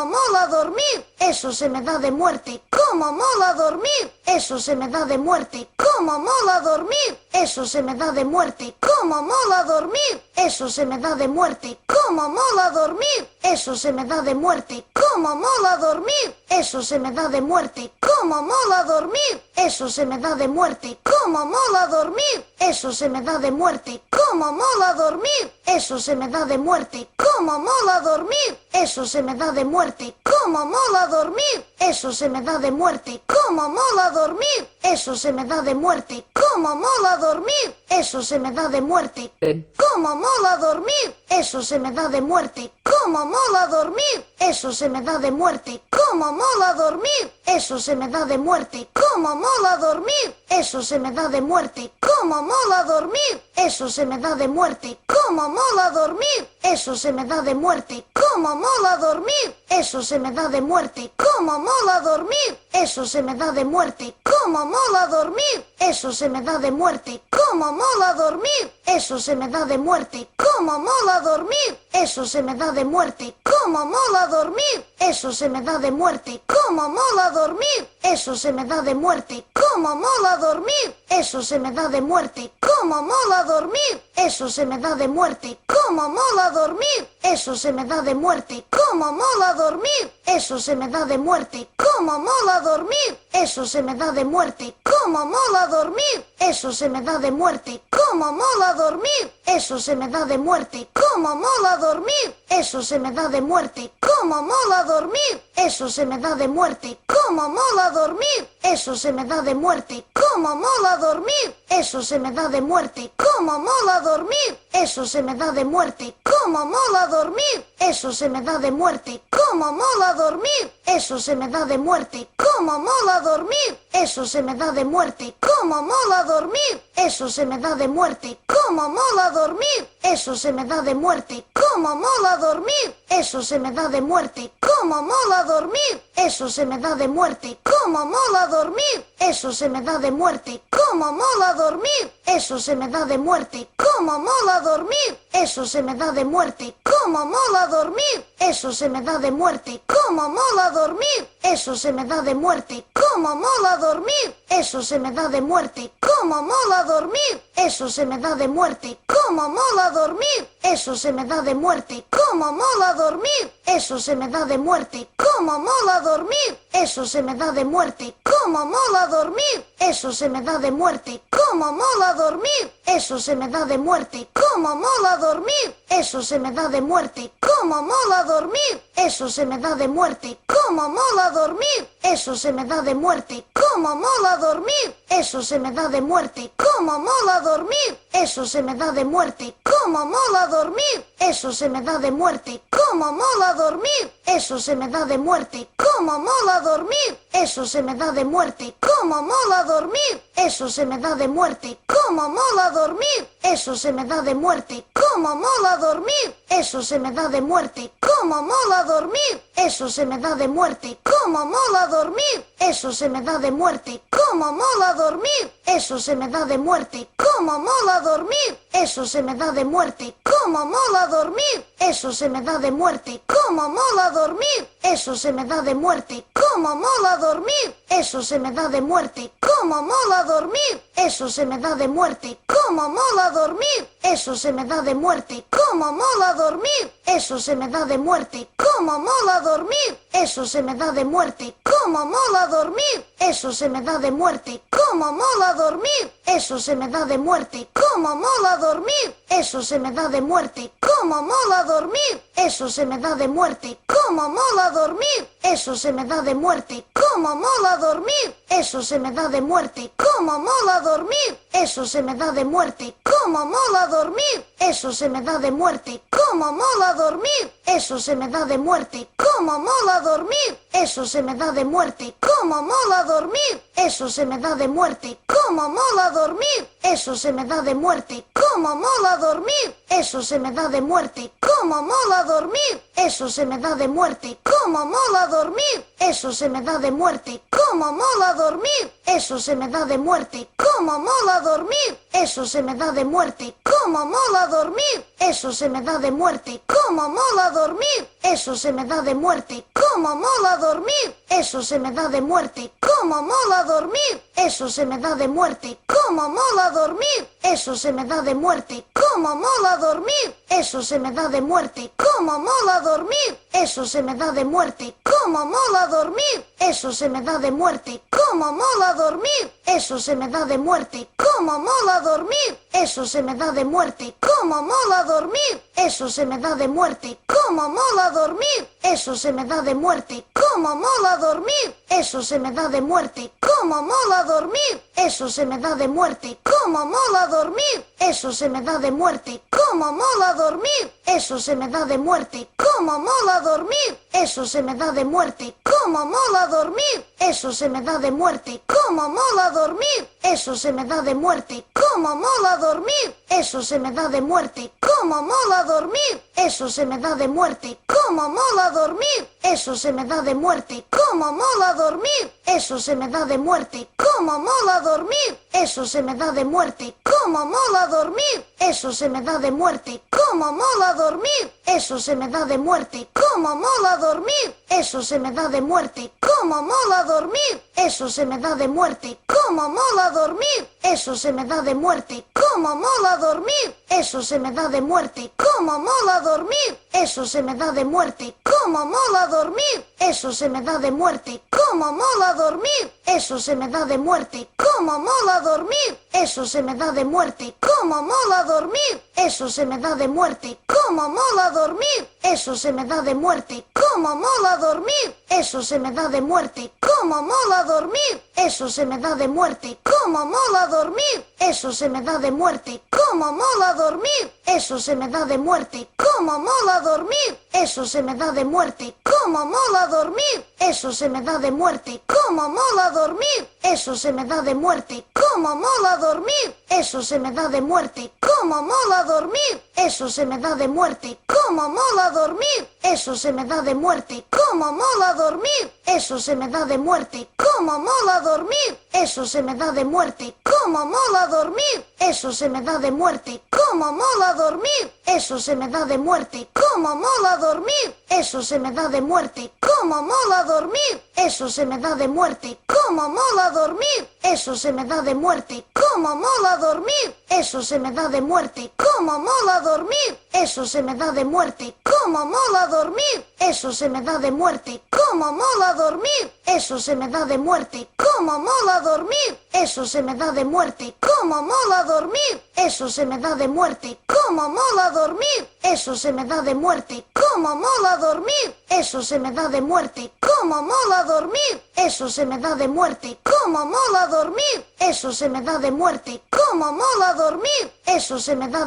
mola dormir! Eso se me da de muerte. ¡Cómo mola dormir! Eso se me da de muerte. ¡Cómo mola dormir! Eso se me da de muerte. ¡Cómo mola dormir! Eso se me da de muerte. ¡Cómo mola dormir! Eso se me da de muerte. ¡Cómo mola dormir! Eso se me da de muerte. ¡Cómo mola dormir! Eso se me da de muerte. ¡Cómo mola dormir! Eso se me da de muerte. ¡Cómo mola dormir! Eso se me da de muerte. ¡Cómo mola dormir! Eso se me da de muerte. ¡Cómo mola dormir! Eso se me da de muerte. ¡Cómo mola dormir! Eso se me da de muerte. ¡Cómo mola dormir! Eso se me da de muerte. ¡Cómo mola dormir! Eso se me da de muerte. ¡Cómo mola dormir! Eso se me da de muerte. ¡Cómo mola dormir! Eso se me da de muerte. ¡Cómo mola dormir! Eso se me da de muerte. ¡Cómo mola dormir! Eso se me da de muerte. ¡Cómo mola dormir! Eso se me da de muerte. ¡Cómo mola dormir! Eso se me da de muerte. ¡Cómo mola dormir! Eso se me da de muerte. ¡Cómo mola dormir! Eso se me da de muerte. ¡Cómo mola dormir! Eso se me da de muerte. ¡Cómo mola dormir! Eso se me da de muerte. ¡Cómo mola dormir! Eso se me da de muerte. ¡Cómo mola dormir! Eso se me da de muerte. ¡Cómo mola dormir! Eso se me da de muerte. ¡Cómo mola dormir! Eso se me da de muerte. ¡Cómo mola dormir! Eso se me da de muerte. ¡Cómo mola dormir! Eso se me da de muerte. ¡Cómo mola dormir! Eso se me da de muerte. ¡Cómo mola dormir! Eso se me da de muerte. ¡Cómo mola dormir! Eso se me da de muerte. ¡Cómo mola dormir! Eso se me da de muerte. ¡Cómo mola dormir! Eso se me da de muerte. ¡Cómo mola dormir! Eso se me da de muerte. ¡Cómo mola dormir! Eso se me da de muerte. ¡Cómo mola dormir! Eso se me da de muerte. ¡Cómo mola dormir! Eso se me da de muerte. ¡Cómo mola dormir! Eso se me da de muerte. ¡Cómo mola dormir! Eso se me da de muerte. ¡Cómo mola dormir! Eso se me da de muerte. ¡Cómo mola dormir! Eso se me da de muerte. ¡Cómo mola dormir! Eso se me da de muerte. ¡Cómo mola dormir! Eso se me da de muerte. ¡Cómo mola dormir! Eso se me da de muerte. ¡Cómo mola dormir! Eso se me da de muerte. ¡Cómo mola dormir! Eso se me da de muerte. ¡Cómo mola dormir! Eso se me da de muerte. ¡Cómo mola dormir! Eso se me da de muerte. ¡Cómo mola dormir! Eso se me da de muerte. ¡Cómo mola dormir! Eso se me da de muerte. ¡Cómo mola dormir! Eso se me da de muerte. ¡Cómo mola dormir! Eso se me da de muerte. ¡Cómo mola dormir! Eso se me da de muerte. ¡Cómo mola dormir! Eso se me da de muerte. ¡Cómo mola dormir! Eso se me da de muerte. ¡Cómo mola dormir! Eso se me da de muerte. ¡Cómo mola dormir! Eso se me da de muerte. ¡Cómo mola dormir! Eso se me da de muerte. ¡Cómo mola dormir! Eso se me da de muerte. ¡Cómo mola dormir! Eso se me da de muerte. ¡Cómo mola dormir! Eso se me da de muerte. ¡Cómo mola dormir! Eso se me da de muerte. ¡Cómo mola dormir! Eso se me da de muerte. ¡Cómo mola dormir! Eso se me da de muerte. ¡Cómo mola dormir! Eso se me da de muerte. ¡Cómo mola dormir! Eso se me da de muerte. ¡Cómo mola dormir! Eso se me da de muerte. ¡Cómo mola dormir! Eso se me da de muerte. ¡Cómo mola dormir! Eso se me da de muerte. ¡Cómo mola dormir! Eso se me da de muerte. ¡Cómo mola dormir! Eso se me da de muerte. ¡Cómo mola dormir! Eso se me da de muerte. ¡Cómo mola dormir! Eso se me da de muerte. muerte. ¡Cómo mola dormir! Eso se me da de muerte. ¡Cómo mola dormir! Eso se me da de muerte. ¡Cómo mola dormir! Eso se me da de muerte. ¡Cómo mola dormir! Eso se me da de muerte. ¡Cómo mola dormir! Eso se me da de muerte. ¡Cómo mola dormir! Eso se me da de muerte. ¡Cómo mola dormir! Eso se me da de muerte. ¡Cómo mola dormir! Eso se me da de muerte. ¡Cómo mola dormir! Eso se me da de muerte. ¡Cómo mola dormir! Eso se me da de muerte. ¡Cómo mola dormir! Eso se me da de muerte. ¡Cómo mola dormir! Eso se me da de muerte. ¡Cómo mola dormir! Eso se me da de muerte. ¡Cómo mola dormir! Eso se me da de muerte. ¡Cómo mola dormir! Eso se me da de muerte. ¡Cómo mola dormir! Eso se me da de muerte. ¡Cómo mola dormir! Eso se me da de muerte. ¡Cómo mola dormir! Eso se me da de muerte. ¡Cómo mola dormir! Eso se me da de muerte. ¡Cómo mola dormir! Eso se me da de muerte. ¡Cómo mola dormir! Eso se me da de muerte. ¡Cómo mola dormir! Eso se me da de muerte. ¡Cómo mola dormir! Eso se me da de muerte. ¡Cómo mola dormir! Eso se me da de muerte. ¡Cómo mola dormir! Eso se me da de muerte. ¡Cómo mola dormir! Eso se me da de muerte. ¡Cómo mola dormir! Eso se me da de muerte. ¡Cómo mola dormir! Eso se me da de muerte. ¡Cómo mola dormir! Eso se me da de muerte. ¡Cómo mola dormir! Eso se me da de muerte. ¡Cómo mola dormir! Eso se me da de muerte. ¡Cómo mola dormir! Eso se me da de muerte. ¡Cómo mola dormir! Eso se me da de muerte. ¡Cómo mola dormir! Eso se me da de muerte. ¡Cómo mola dormir! Eso se me da de muerte. ¡Cómo mola dormir! Eso se me da de muerte. ¡Cómo mola dormir! Eso se me da de muerte. ¡Cómo mola dormir! Eso se me da de muerte. ¡Cómo mola dormir! Eso se me da de muerte. ¡Cómo mola dormir! Eso se me da de muerte. ¡Cómo mola dormir! Eso se me da de muerte. ¡Cómo mola dormir! Eso se me da de muerte. ¡Cómo mola dormir! Eso se me da de muerte. ¡Cómo mola dormir! Eso se me da de muerte. ¡Cómo mola dormir! Eso se me da de muerte. ¡Cómo mola dormir! Eso se me da de muerte. ¡Cómo mola dormir! Eso se me da de muerte. ¡Cómo mola dormir! Eso se me da de muerte. ¡Cómo mola dormir! Eso se me da de muerte. ¡Cómo mola dormir! Eso se me da de muerte. ¡Cómo mola dormir! Eso se me da de muerte. ¡Cómo mola dormir! Eso se me da de muerte. ¡Cómo mola dormir! Eso se me da de muerte. ¡Cómo mola dormir! Eso se me da de muerte. ¡Cómo mola dormir! Eso se me da de muerte. ¡Cómo mola dormir! Eso se me da de muerte. ¡Cómo mola dormir! Eso se me da de muerte. ¡Cómo mola dormir! Eso se me da de muerte. ¡Cómo mola dormir! Eso se me da de muerte. ¡Cómo mola dormir! Eso se me da de muerte. ¡Cómo mola dormir! Eso se me da de muerte. ¡Cómo mola dormir! Eso se me da de muerte. ¡Cómo mola dormir! Eso se me da de muerte. ¡Cómo mola dormir! Eso se me da de muerte. ¡Cómo mola dormir! Eso se me da de muerte. ¡Cómo mola dormir! Eso se me da de muerte. ¡Cómo mola dormir! Eso se me da de muerte. ¡Cómo mola dormir! Eso se me da de muerte. ¡Cómo mola dormir! Eso se me da de muerte. ¡Cómo mola dormir! Eso se me da de muerte. ¡Cómo mola dormir! Eso se me da de muerte. ¡Cómo mola dormir! Eso se me da de muerte. ¡Cómo mola dormir! Eso se me da de muerte. ¡Cómo mola dormir! Eso se me da de muerte. ¡Cómo mola dormir! Eso se me da de muerte. ¡Cómo mola dormir! Eso se me da de muerte. ¡Cómo mola dormir! Eso se me da de muerte. ¡Cómo mola dormir! Eso se me da de muerte. ¡Cómo mola dormir! Eso se me da de muerte. ¡Cómo mola dormir! Eso se me da de muerte. ¡Cómo mola dormir! Eso se me da de muerte. ¡Cómo mola dormir! Eso se me da de muerte. ¡Cómo mola dormir! Eso se me da de muerte. ¡Cómo mola dormir! Eso se me da de muerte. ¡Cómo mola dormir! Eso se me da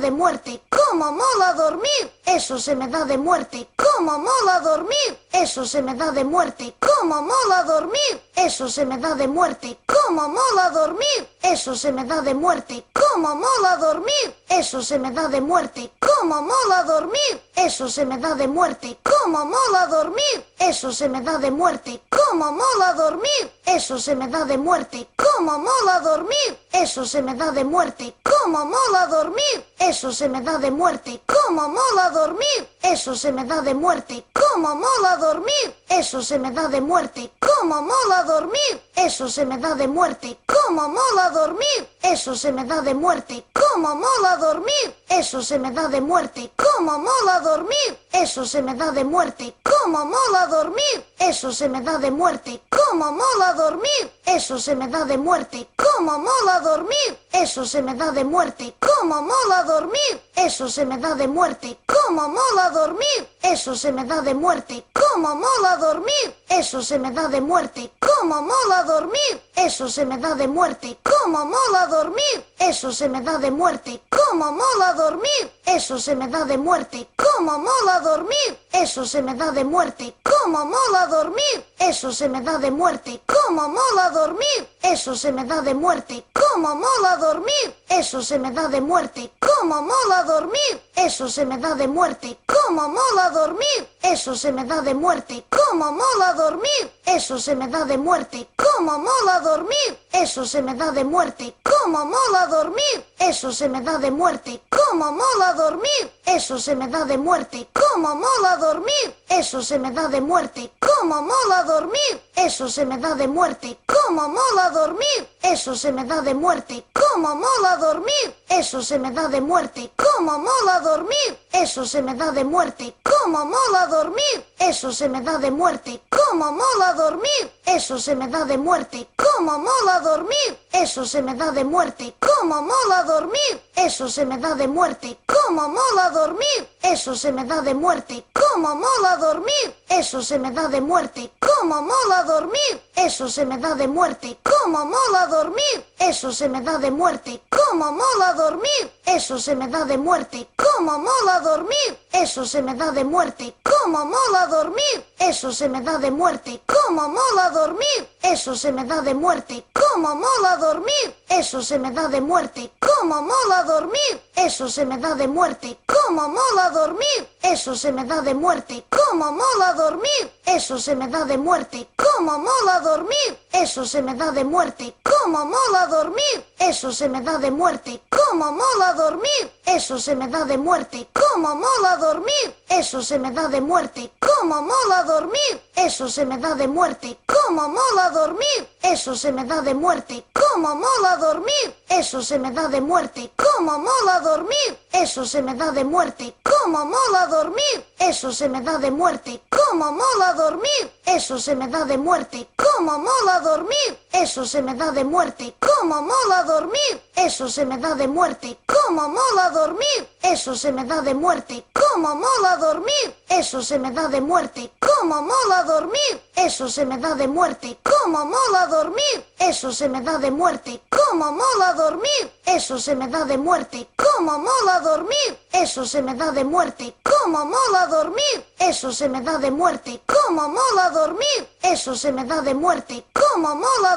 de muerte. ¡Cómo mola dormir! Eso se me da de muerte. ¡Cómo mola dormir! Eso se me da de muerte. ¡Cómo mola dormir! Eso se me da de muerte. ¡Cómo mola dormir! Eso se me da de muerte. ¡Cómo mola dormir! Eso se me da de muerte. ¡Cómo mola dormir! Eso se me da de muerte. ¡Cómo mola dormir! Eso se me da de muerte. ¡Cómo mola dormir! Eso se me da de muerte. ¡Cómo mola dormir! eso se me da de muerte. Cómo mola dormir, eso se me da de muerte. Cómo mola dormir, eso se me da de muerte. Cómo mola dormir, eso se me da de muerte. Cómo mola dormir, eso se me da de muerte. Cómo mola dormir, eso se me da de muerte. Cómo mola dormir, eso se me da de muerte. Cómo mola dormir, eso se me da de muerte. Cómo mola dormir, eso se me da de muerte. Cómo mola dormir, eso se me da de muerte. Cómo mola dormir, eso se me da de muerte. Cómo mola dormir, eso se me da de muerte. Cómo mola dormir, eso se me da de muerte. Cómo mola dormir, eso se me da de muerte. Cómo mola dormir, eso se me da de muerte. Cómo mola dormir, eso se me da de muerte. Cómo mola dormir, eso se me da de muerte. Cómo mola dormir, eso se me da de muerte. Cómo mola dormir, eso se me da de muerte. Cómo mola dormir, eso se me da de muerte. Cómo mola dormir, eso se me da de muerte. Cómo mola dormir, eso se me da de muerte. Cómo mola dormir, eso se me da de muerte. Cómo mola dormir, eso se me da de muerte. Cómo mola dormir, eso se me da de muerte. Cómo mola dormir, eso se me da de muerte. Cómo mola dormir, eso se me da de muerte. Cómo mola dormir, eso se me da de muerte. Cómo mola dormir, eso se me da de muerte. Cómo mola dormir, eso se me da de muerte. Cómo mola dormir, eso se me da de muerte. Cómo mola dormir, eso se me da de muerte. Cómo mola dormir, eso se me da de muerte. Cómo mola dormir, eso se me da de muerte. Cómo mola dormir, eso se me da de muerte. Cómo mola dormir, eso se me da de muerte. Cómo mola dormir, eso se me da de muerte. Cómo mola dormir, eso se me da de muerte. Cómo mola dormir, eso se me da de muerte. Cómo mola dormir, eso se me da de muerte. Cómo mola dormir, eso se me da de muerte. Cómo mola dormir, eso se me da de muerte. Cómo mola dormir, eso se me da de muerte. Cómo mola dormir, eso se me da de muerte. Cómo mola dormir, eso se me da de muerte. Cómo mola dormir, eso se me da de muerte. Cómo mola dormir, eso se me da de muerte. Cómo mola dormir, eso se me da de muerte. Cómo mola dormir, eso se me da de muerte. Cómo mola dormir, eso se me da de muerte. Cómo mola dormir, eso se me da de muerte. Cómo mola dormir, eso se me da de muerte. Cómo mola dormir, eso se me da de muerte. Cómo mola dormir, eso se me da de muerte. Cómo mola dormir, eso se me da de muerte. Cómo mola dormir, eso se me da de muerte. Cómo mola dormir, eso se me da de muerte. Cómo mola dormir, eso se me da de muerte. Cómo mola dormir, eso se me da de muerte. Cómo mola dormir, eso se me da de muerte. Cómo mola dormir, eso se me da de muerte. Cómo mola dormir, eso se me da de muerte. Cómo mola dormir, eso se me da de muerte. Cómo mola dormir, eso se me da de muerte. Cómo mola dormir, eso se me da de muerte. Cómo mola dormir, eso se me da de muerte. Cómo mola dormir, eso se me da de muerte. Cómo mola dormir, eso se me da de muerte. Cómo mola dormir, eso se me da de muerte. Cómo mola dormir, eso se me da de muerte. Cómo mola dormir, eso se me da de muerte. Cómo mola dormir, eso se me da de muerte. Cómo mola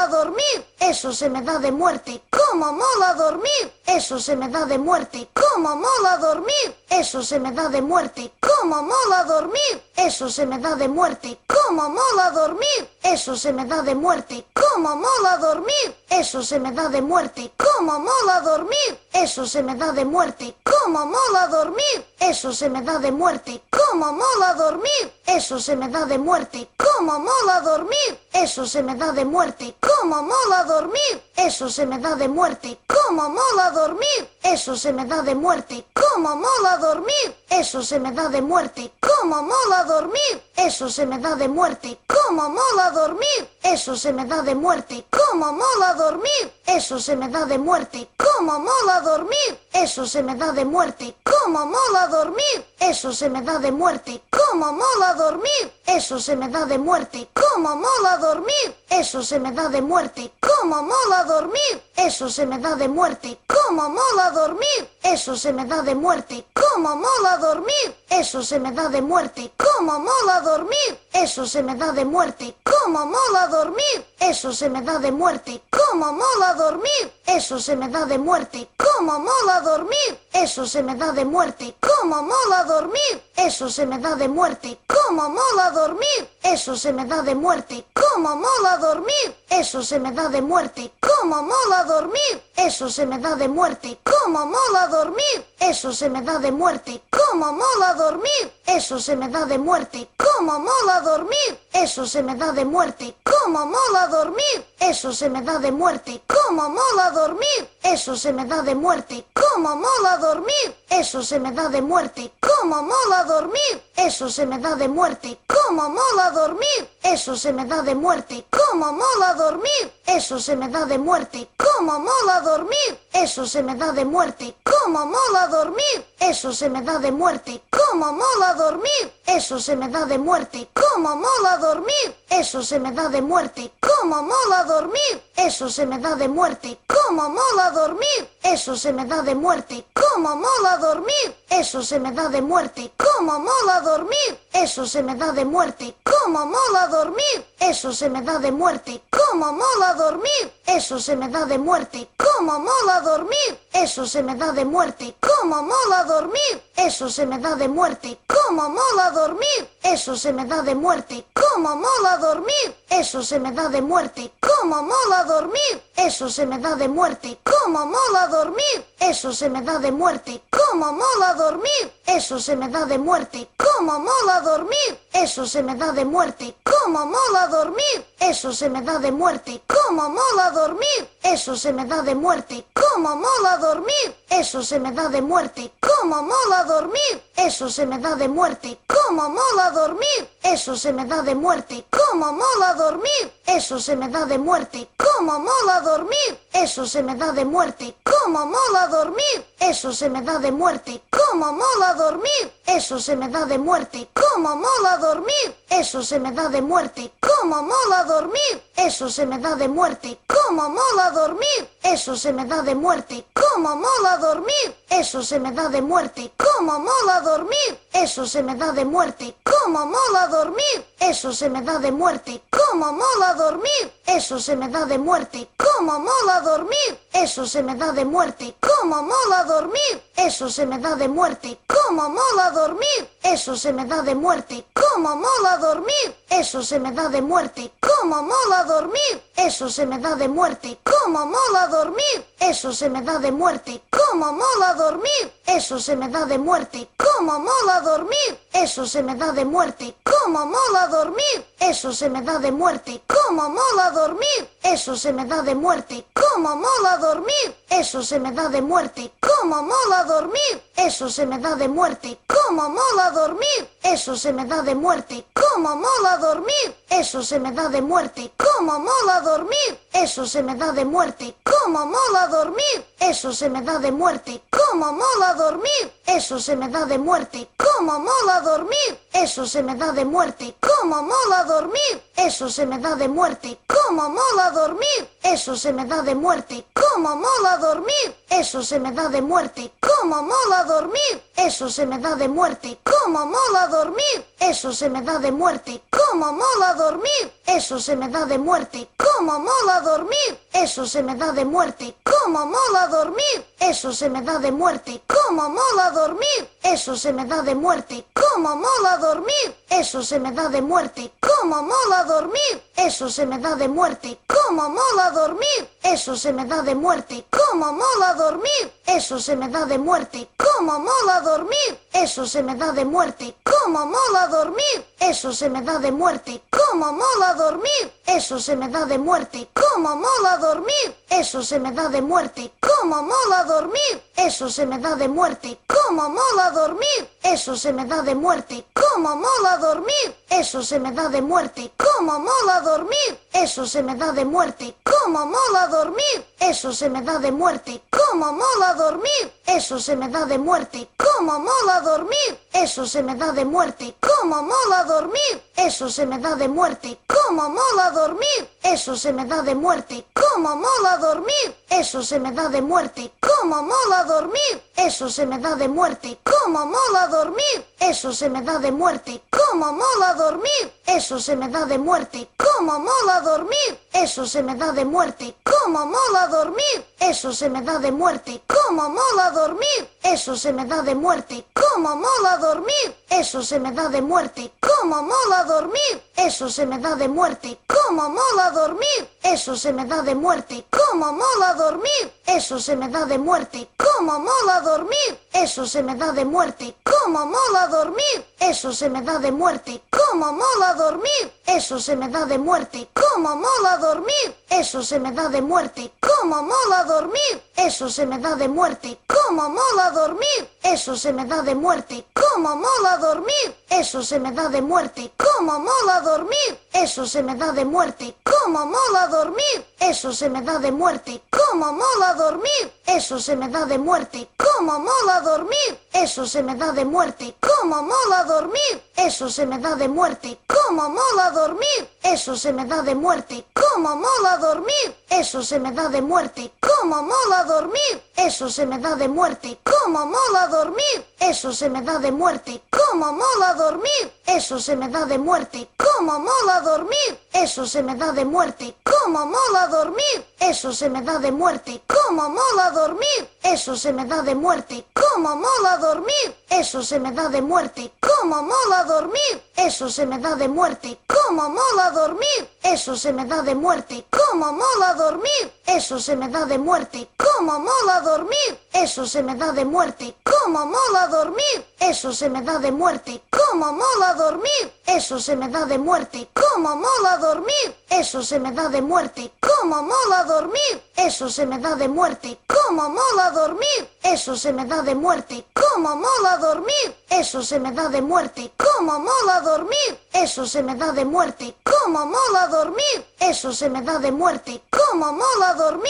dormir, eso se me da de muerte. Cómo mola dormir, eso se me da de muerte. Cómo mola dormir, eso se me da de muerte. Cómo mola dormir, eso se me da de muerte. Cómo mola dormir, eso se me da de muerte. Cómo mola dormir, eso se me da de muerte. Cómo mola dormir, eso se me da de muerte. Cómo mola dormir, eso se me da de muerte. Cómo mola dormir, eso se me da de muerte. Cómo mola dormir, eso se me da de muerte. Cómo mola dormir, eso se me da de muerte. Cómo mola dormir, eso se me da de muerte. Cómo mola dormir, eso se me da de muerte. Cómo mola dormir, eso se me da de muerte. Cómo mola dormir, eso se me da de muerte. Cómo mola dormir, eso se me da de muerte. Cómo mola dormir, eso se me da de muerte. Cómo mola dormir, eso se me da de muerte. Cómo mola dormir, eso se me da de muerte. Cómo mola dormir, eso se me da de muerte. Cómo mola dormir, eso se me da de muerte. Cómo mola dormir, eso se me da de muerte. Cómo mola dormir, eso se me da de muerte. Cómo mola dormir, eso se me da de muerte. Cómo mola dormir, eso se me da de muerte. Cómo mola dormir, eso se me da de muerte. Cómo mola dormir, eso se me da de muerte. Cómo mola dormir, eso se me da de muerte. Cómo mola dormir, eso se me da de muerte. Cómo mola dormir, eso se me da de muerte. Cómo mola dormir, eso se me da de muerte. Cómo mola dormir, eso se me da de muerte. Cómo mola dormir, eso se me da de muerte. Cómo mola dormir, eso se me da de muerte. Cómo mola dormir, eso se me da de muerte. Cómo mola dormir, eso se me da de muerte. Cómo mola dormir, eso se me da de muerte. Cómo mola dormir, eso se me da de muerte. Cómo mola dormir, eso se me da de muerte. Cómo mola dormir, eso se me da de muerte. Cómo mola dormir, eso se me da de muerte. Cómo mola dormir, eso se me da de muerte. Cómo mola dormir, eso se me da de muerte. Cómo mola dormir, eso se me da de muerte. Cómo mola dormir, eso se me da de muerte. Cómo mola dormir, eso se me da de muerte. Cómo mola dormir, eso se me da de muerte. Cómo mola dormir, eso se me da de muerte. Cómo mola dormir, eso se me da de muerte. Cómo mola dormir, eso se me da de muerte. Cómo mola dormir, eso se me da de muerte. Cómo mola dormir, eso se me da de muerte. Cómo mola dormir, eso se me da de muerte. Cómo mola dormir, eso se me da de muerte. Cómo mola dormir, eso se me da de muerte. Cómo mola dormir, eso se me da de muerte. Cómo mola dormir, eso se me da de muerte. Cómo mola dormir, eso se me da de muerte. Cómo mola dormir, eso se me da de muerte. Cómo mola dormir, eso se me da de muerte. Cómo mola dormir, eso se me da de muerte. Cómo mola dormir, eso se me da de muerte. Cómo mola dormir, eso se me da de muerte. Cómo mola dormir, eso se me da de muerte. Cómo mola dormir, eso se me da de muerte. Cómo mola dormir, eso se me da de muerte. Cómo mola dormir, eso se me da de muerte. Cómo mola dormir, eso se me da de muerte. Cómo mola dormir, eso se me da de muerte. Cómo mola dormir, eso se me da de muerte. Cómo mola dormir, eso se me da de muerte. Cómo mola dormir, eso se me da de muerte. Cómo mola dormir, eso se me da de muerte. Cómo mola dormir, eso se me da de muerte. Cómo mola dormir, eso se me da de muerte. Cómo mola dormir, eso se me da de muerte. Cómo mola dormir, eso se me da de muerte. Cómo mola dormir, eso se me da de muerte. Cómo mola dormir, eso se me da de muerte. Cómo mola dormir, eso se me da de muerte. Cómo mola dormir, eso se me da de muerte. Cómo mola dormir, eso se me da de muerte. Cómo mola dormir, eso se me da de muerte. Cómo mola dormir, eso se me da de muerte. Cómo mola dormir, eso se me da de muerte. Cómo mola dormir, eso se me da de muerte. Cómo mola dormir, eso se me da de muerte. Cómo mola dormir, eso se me da de muerte. Cómo mola dormir, eso se me da de muerte. Cómo mola dormir, eso se me da de muerte. Cómo mola dormir, eso se me da de muerte. Cómo mola dormir, eso se me da de muerte. Cómo mola dormir, eso se me da de muerte. Cómo mola dormir, eso se me da de muerte. Cómo mola dormir, eso se me da de muerte. Cómo mola dormir, eso se me da de muerte. Cómo mola dormir, eso se me da de muerte. Cómo mola dormir, eso se me da de muerte. Cómo mola dormir, eso se me da de muerte. Cómo mola dormir, eso se me da de muerte. Cómo mola dormir, eso se me da de muerte. Cómo mola dormir, eso se me da de muerte. Cómo mola dormir, eso se me da de muerte. Cómo mola dormir, eso se me da de muerte. Cómo mola dormir, eso se me da de muerte. Cómo mola dormir, eso se me da de muerte. Cómo mola dormir, eso se me da de muerte. Cómo mola dormir, eso se me da de muerte. Cómo mola dormir, eso se me da de muerte. Cómo mola dormir, eso se me da de muerte. Cómo mola dormir, eso se me da de muerte. Cómo mola dormir, eso se me da de muerte. Cómo mola dormir, eso se me da de muerte. Cómo mola dormir, eso se me da de muerte. Cómo mola dormir, eso se me da de muerte. cómo mola dormir, eso se me da de muerte. Cómo mola dormir, eso se me da de muerte. Cómo mola dormir, eso se me da de muerte. Cómo mola dormir, eso se me da de muerte. Cómo mola dormir, eso se me da de muerte. Cómo mola dormir, eso se me da de muerte. Cómo mola dormir, eso se me da de muerte. Cómo mola dormir, eso se me da de muerte. Cómo mola dormir, eso se me da de muerte. Cómo mola dormir, eso se me da de muerte. Cómo mola dormir, eso se me da de muerte. Cómo mola dormir, eso se me da de muerte. Cómo mola dormir, eso se me da de muerte. Cómo mola dormir, eso se me da de muerte. Cómo mola dormir, eso se me da de muerte. Cómo mola dormir, eso se me da de muerte. Cómo mola dormir, eso se me da de muerte. Cómo mola dormir, eso se me da de muerte. Cómo mola dormir, eso se me da de muerte. Cómo mola dormir, eso se me da de muerte. Cómo mola dormir, eso se me da de muerte. Cómo mola dormir, eso se me da de muerte. Cómo mola dormir, eso se me da de muerte. Cómo mola dormir, eso se me da de muerte. Cómo mola dormir, eso se me da de muerte. Cómo mola dormir, eso se me da de muerte. Cómo mola dormir, eso se me da de muerte. Cómo mola dormir, eso se me da de muerte. Cómo mola dormir, eso se me da de muerte. Cómo mola dormir, eso se me da de muerte. Cómo mola dormir, eso se me da de muerte. Cómo mola dormir, eso se me da de muerte. Cómo mola dormir, eso se me da de muerte. Cómo mola dormir, eso se me da de muerte. Cómo mola dormir, eso se me da de muerte. Cómo mola dormir, eso se me da de muerte. Cómo mola dormir, eso se me da de muerte. Cómo mola dormir, eso se me da de muerte. Cómo mola dormir, eso se me da de muerte. Cómo mola dormir, eso se me da de muerte. Cómo mola dormir, eso se me da de muerte. Cómo mola dormir, eso se me da de muerte. Cómo mola dormir, eso se me da de muerte. Cómo mola dormir, eso se me da de muerte. Cómo mola dormir, eso se me da de muerte. Cómo mola dormir, eso se me da de muerte. Cómo mola dormir,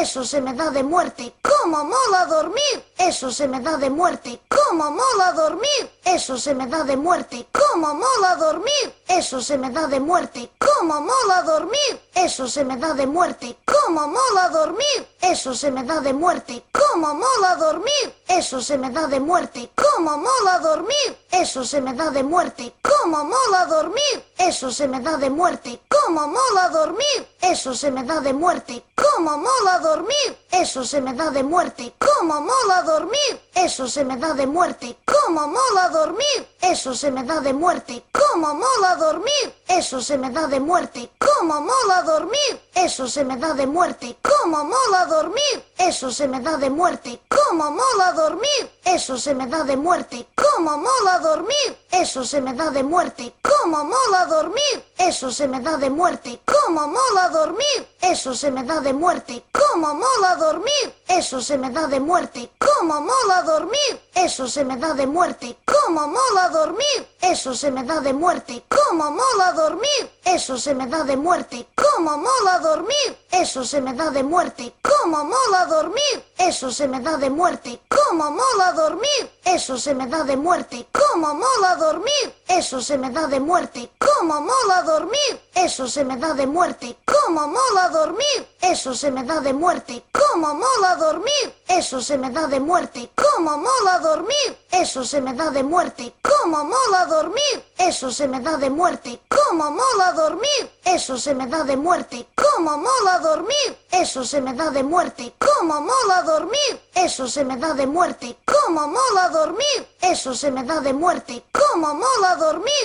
eso se me da de muerte. Cómo mola dormir, eso se me da de muerte. Cómo mola dormir, eso se me da de muerte. Cómo mola dormir, eso se me da de muerte. Cómo mola dormir, eso se me da de muerte. Cómo mola dormir, eso se me da de muerte. Cómo mola dormir, eso se me da de muerte. Cómo mola dormir, eso se me da de muerte. Cómo mola dormir, eso se me da de muerte. Cómo mola dormir, eso se me da de muerte. Cómo mola dormir, eso se me da de muerte. Cómo mola dormir, eso se me da de muerte. Cómo mola dormir, eso se me da de muerte. Cómo mola dormir, eso se me da de muerte. Cómo mola dormir, eso se me da de muerte. Cómo mola dormir, eso se me da de muerte. Cómo mola dormir, eso se me da de muerte. Cómo mola dormir, eso se me da de muerte. Cómo mola dormir, eso se me da de muerte. Cómo mola dormir, eso se me da de muerte. Cómo mola dormir, eso se me da de muerte. Cómo mola dormir, eso se me da de muerte. Cómo mola dormir, eso se me da de muerte. Cómo mola dormir, eso se me da de muerte. Cómo mola dormir, eso se me da de muerte. Cómo mola dormir, eso se me da de muerte. Cómo mola dormir, eso se me da de muerte. Cómo mola dormir, eso se me da de muerte. Cómo mola dormir, eso se me da de muerte. Cómo mola dormir, eso se me da de muerte. Cómo mola dormir, eso se me da de muerte. Cómo mola dormir, eso se me da de muerte. Cómo mola dormir, eso se me da de muerte. Cómo mola dormir, eso se me da de muerte. Cómo mola dormir, eso se me da de muerte. Cómo mola dormir,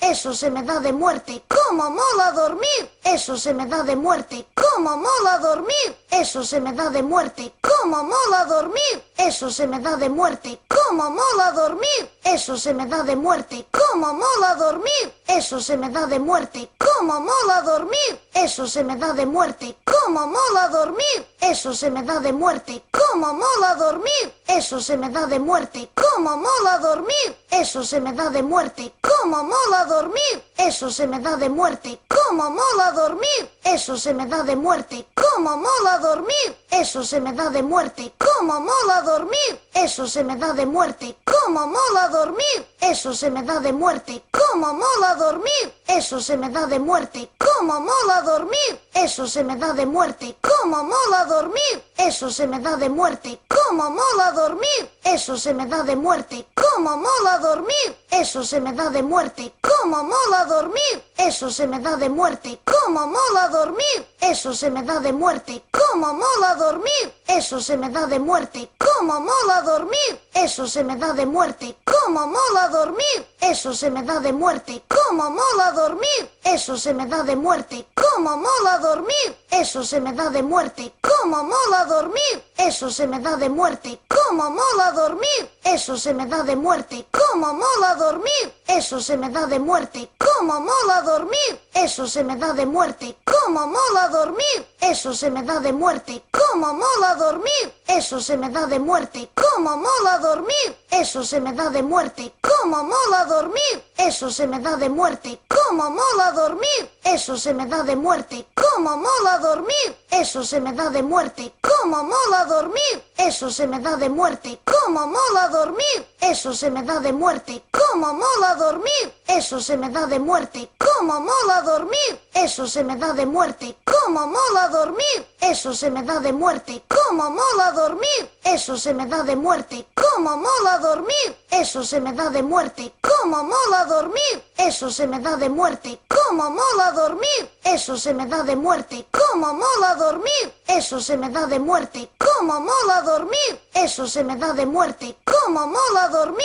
eso se me da de muerte. Cómo mola dormir, eso se me da de muerte. Cómo mola dormir, eso se me da de muerte. Cómo mola dormir, eso se me da de muerte. Cómo mola dormir, eso se me da de muerte. Cómo mola dormir, eso se me da de muerte. Cómo mola dormir, eso se me da de muerte. Cómo mola dormir, eso se me da de muerte. Cómo mola dormir, eso se me da de muerte. Cómo mola dormir, eso se me da de muerte. Cómo mola dormir, eso se me da de muerte. Cómo mola dormir, eso se me da de muerte. Cómo mola dormir, eso se me da de muerte. Cómo mola dormir, eso se me da de muerte. Cómo mola dormir, eso se me da de muerte. Cómo mola dormir, eso se me da de muerte. Cómo mola dormir, eso se me da de muerte. Cómo mola dormir, eso se me da de muerte. Cómo mola dormir, eso se me da de muerte. Cómo mola dormir, eso se me da de muerte. Cómo mola dormir, eso se me da de muerte. Cómo mola dormir, eso se me da de muerte. Cómo mola dormir, eso se me da de muerte. Cómo mola dormir, eso se me da de muerte. Cómo mola dormir, eso se me da de muerte. Cómo mola dormir, eso se me da de muerte. Cómo mola dormir, eso se me da de muerte. Cómo mola dormir, eso se me da de muerte. Cómo mola dormir, eso se me da de muerte. Cómo mola dormir, eso se me da de muerte. Cómo mola dormir, eso se me da de muerte. Cómo mola dormir, eso se me da de muerte. Cómo mola dormir, eso se me da de muerte. Cómo mola dormir, eso se me da de muerte. Cómo mola dormir, eso se me da de muerte. Cómo mola dormir, eso se me da de muerte. Cómo mola dormir, eso se me da de muerte. Cómo mola dormir, eso se me da de muerte. Cómo mola dormir, eso se me da de muerte. Cómo mola dormir, eso se me da de muerte. Cómo mola dormir, eso se me da de muerte. Cómo mola dormir, eso se me da de muerte. Cómo mola dormir, eso se me da de muerte. Cómo mola dormir, eso se me da de muerte. Cómo mola dormir, eso se me da de muerte. Cómo mola dormir, eso se me da de muerte. Cómo mola dormir, eso se me da de muerte. Cómo mola dormir, eso se me da de muerte. Cómo mola dormir, eso se me da de muerte. Cómo mola dormir, eso se me da de muerte. Cómo mola dormir, eso se me da de muerte. Cómo mola dormir,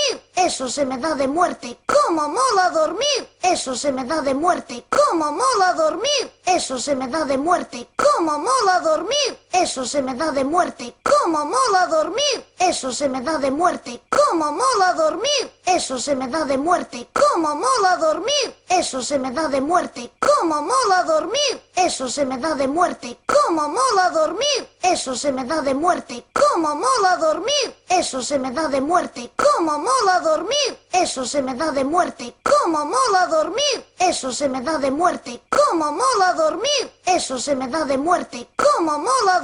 eso se me da de muerte. Cómo mola dormir, eso se me da de muerte. Cómo mola dormir, eso se me da de muerte. Cómo mola dormir, eso se me da de muerte. Cómo mola dormir, eso se me da de muerte. Cómo mola dormir, eso se me da de muerte. Cómo mola dormir, eso se me da de muerte. Cómo mola dormir, eso se me da de muerte. Cómo mola dormir, eso se me da de muerte. Cómo mola dormir, eso se me da de muerte. Cómo mola dormir, eso se me da de muerte. Cómo mola dormir, eso se me da de muerte. Cómo mola dormir, eso se me da de muerte. Cómo mola dormir, eso se me da de muerte. Cómo mola dormir,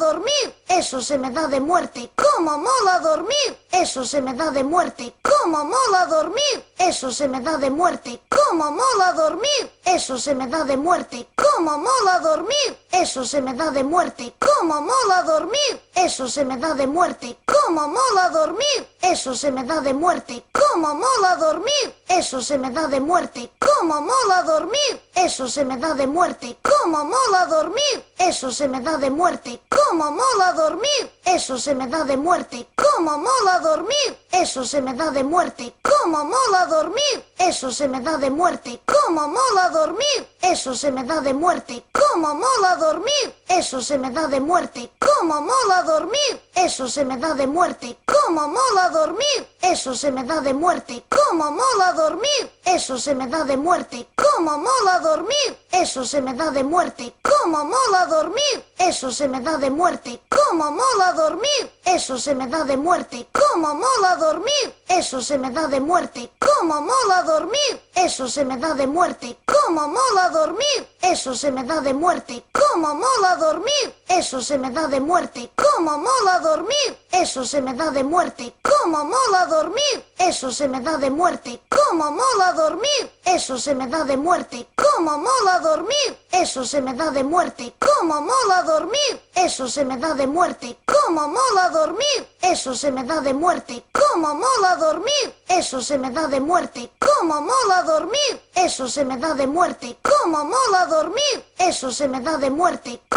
eso se me da de muerte. Cómo mola dormir, eso se me da de muerte. Cómo mola dormir, eso se me da de muerte. Cómo mola dormir, eso se me da de muerte. Cómo mola dormir, eso se me da de muerte. Cómo mola dormir, eso se me da de muerte. Cómo mola dormir, eso se me da de muerte. Cómo mola dormir, eso se me da de muerte. Cómo mola dormir, eso se me da de muerte. Cómo mola dormir, eso se me da de muerte. Cómo mola dormir, eso se me da de muerte. Cómo mola dormir, eso se me da de muerte. Cómo mola dormir, eso se me da de muerte. Cómo mola dormir, eso se me da de muerte. Cómo mola dormir, eso se me da de muerte. Cómo mola dormir, eso se me da de muerte. Cómo mola dormir, eso se me da de muerte. Cómo mola dormir, eso se me da de muerte. Cómo mola dormir, eso se me da de muerte. Cómo mola dormir, eso se me da de muerte. Cómo mola dormir, eso se me da de muerte. Cómo mola dormir, eso se me da de muerte. Cómo mola dormir, eso se me da de muerte. Cómo mola dormir, eso se me da de muerte. Cómo mola dormir, eso se me da de muerte. Cómo mola dormir, eso se me da de muerte. Cómo mola dormir, eso se me da de muerte. Cómo mola dormir, eso se me da de muerte. Cómo mola dormir, eso se me da de muerte. Cómo mola dormir, eso se me da de muerte. Cómo mola dormir, eso se me da de muerte.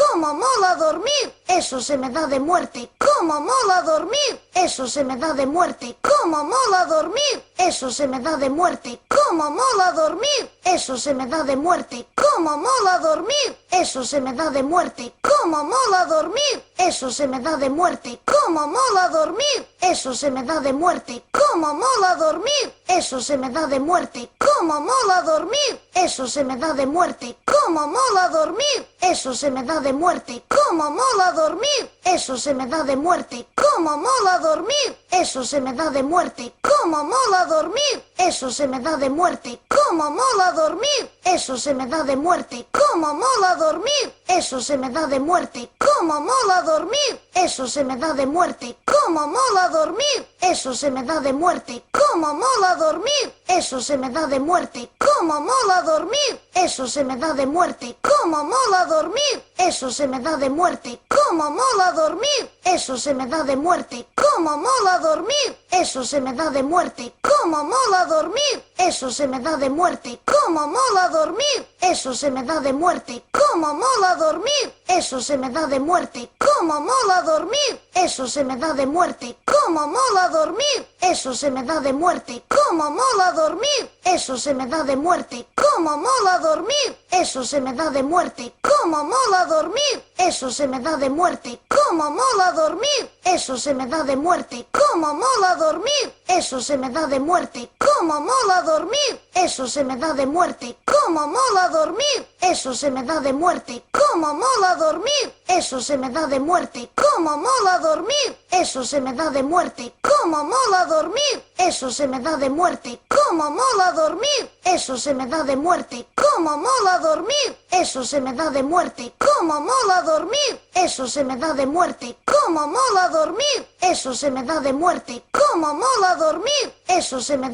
Cómo mola dormir, eso se me da de muerte. Cómo mola dormir, eso se me da de muerte. Cómo mola dormir, eso se me da de muerte. Cómo mola dormir, eso se me da de muerte. Cómo mola dormir, eso se me da de muerte. Cómo mola dormir, eso se me da de muerte. Cómo mola dormir, eso se me da de muerte. Cómo mola dormir, eso se me da de muerte. Cómo mola dormir, eso se me da de muerte. Cómo mola dormir, eso se me da de muerte. Cómo mola dormir, eso se me da de muerte. Cómo mola dormir, eso se me da de muerte. Cómo mola dormir, eso se me da de muerte. Cómo mola dormir, eso se me da de muerte. Cómo mola dormir, eso se me da de muerte. Cómo mola dormir, eso se me da de muerte. Cómo mola dormir, eso se me da de muerte. Cómo mola dormir, eso se me da de muerte. Cómo mola dormir, eso se me da de muerte. Cómo mola dormir, eso se me da de muerte. Cómo mola dormir, eso se me da de muerte. Cómo mola dormir, eso se me da de muerte. Cómo mola dormir, eso se me da de muerte. Cómo mola dormir, eso se me da de muerte. Cómo mola dormir, eso se me da de muerte. Cómo mola dormir, eso se me da de muerte. Cómo mola dormir, eso se me da de muerte. Cómo mola dormir, eso se me da de muerte. Cómo mola dormir, eso se me da de muerte. Cómo mola dormir, eso se me da de muerte. Cómo mola dormir, eso se me da de muerte. Cómo mola dormir, eso se me da de muerte. Cómo mola dormir, eso se me da de muerte. Cómo mola dormir, eso se me da de muerte. Cómo mola dormir, eso se me da de muerte. Cómo mola dormir, eso se me da de muerte. Cómo mola dormir, eso se me da de muerte. Cómo mola dormir, eso se me da de muerte. Cómo mola dormir, eso se me da de muerte. Cómo mola dormir, eso se me da de muerte. Cómo mola dormir, eso se me da de muerte. Cómo mola dormir, eso se me da de muerte. Cómo mola dormir, eso se me da de muerte. Cómo mola dormir, eso se me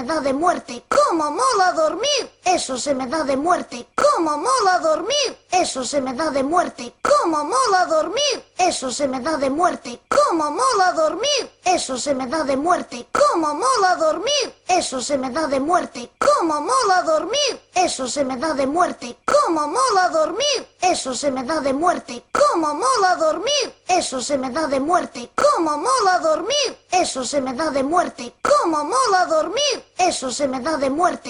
da de muerte. Cómo mola dormir, eso se me da de muerte. Cómo mola dormir, eso se me da de muerte. Cómo mola dormir, eso se me da de muerte. Cómo mola dormir, eso se me da de muerte. Cómo mola dormir, eso se me da de muerte. Cómo mola dormir, eso se me da de muerte. Cómo mola dormir, eso se me da de muerte. Cómo mola dormir, eso se me da de muerte. Cómo mola dormir, eso se me da de muerte.